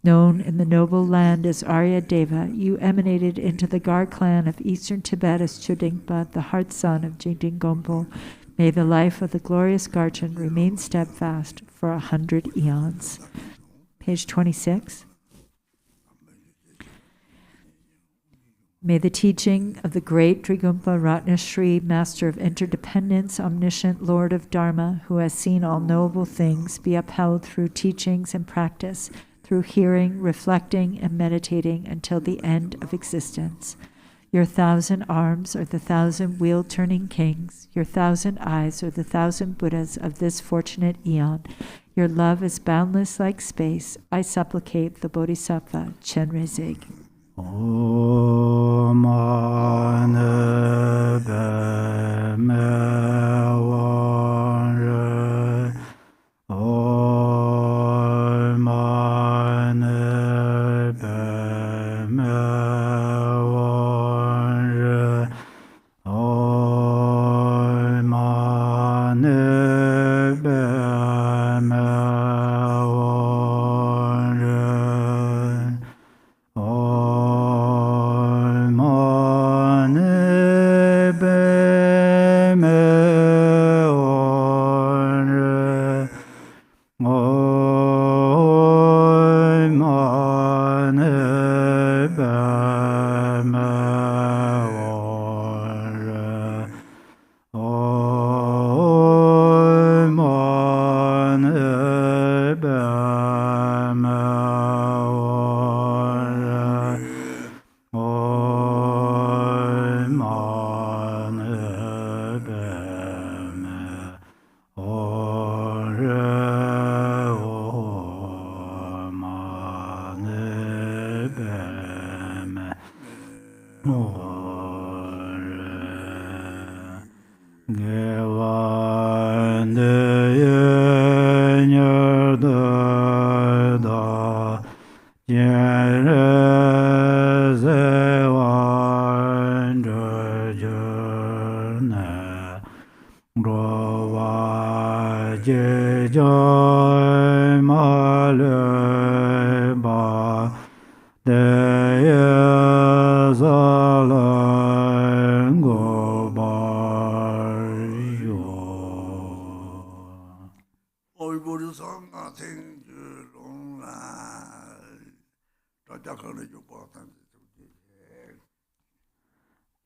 [SPEAKER 3] Known in the noble land as Arya Deva, you emanated into the Gar clan of eastern Tibet as Chodingpa, the heart son of Jingding Gompo. May the life of the glorious Garchen remain steadfast for 100 eons. Page 26. May the teaching of the great Drigumpa Ratnashri, Master of Interdependence, Omniscient Lord of Dharma, who has seen all knowable things, be upheld through teachings and practice, through hearing, reflecting, and meditating until the end of existence. Your 1,000 arms are the 1,000 wheel-turning kings. Your 1,000 eyes are the 1,000 Buddhas of this fortunate eon. Your love is boundless like space. I supplicate the Bodhisattva Chenrezig.
[SPEAKER 2] Om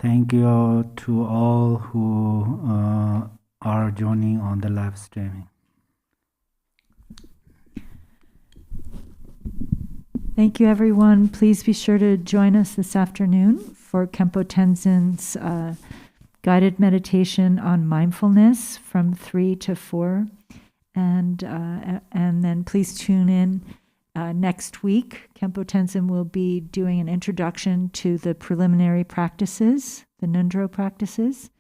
[SPEAKER 2] Thank you to all who are joining on the live streaming.
[SPEAKER 3] Thank you, everyone. Please be sure to join us this afternoon for Khenpo Tenzin's guided meditation on mindfulness from 3 to 4. And then please tune in next week. Khenpo Tenzin will be doing an introduction to the preliminary practices, the Nundro practices,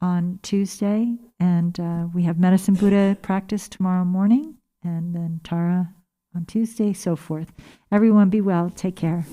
[SPEAKER 3] on Tuesday. And we have Medicine Buddha practice tomorrow morning, and then Tara on Tuesday, so forth. Everyone be well. Take care.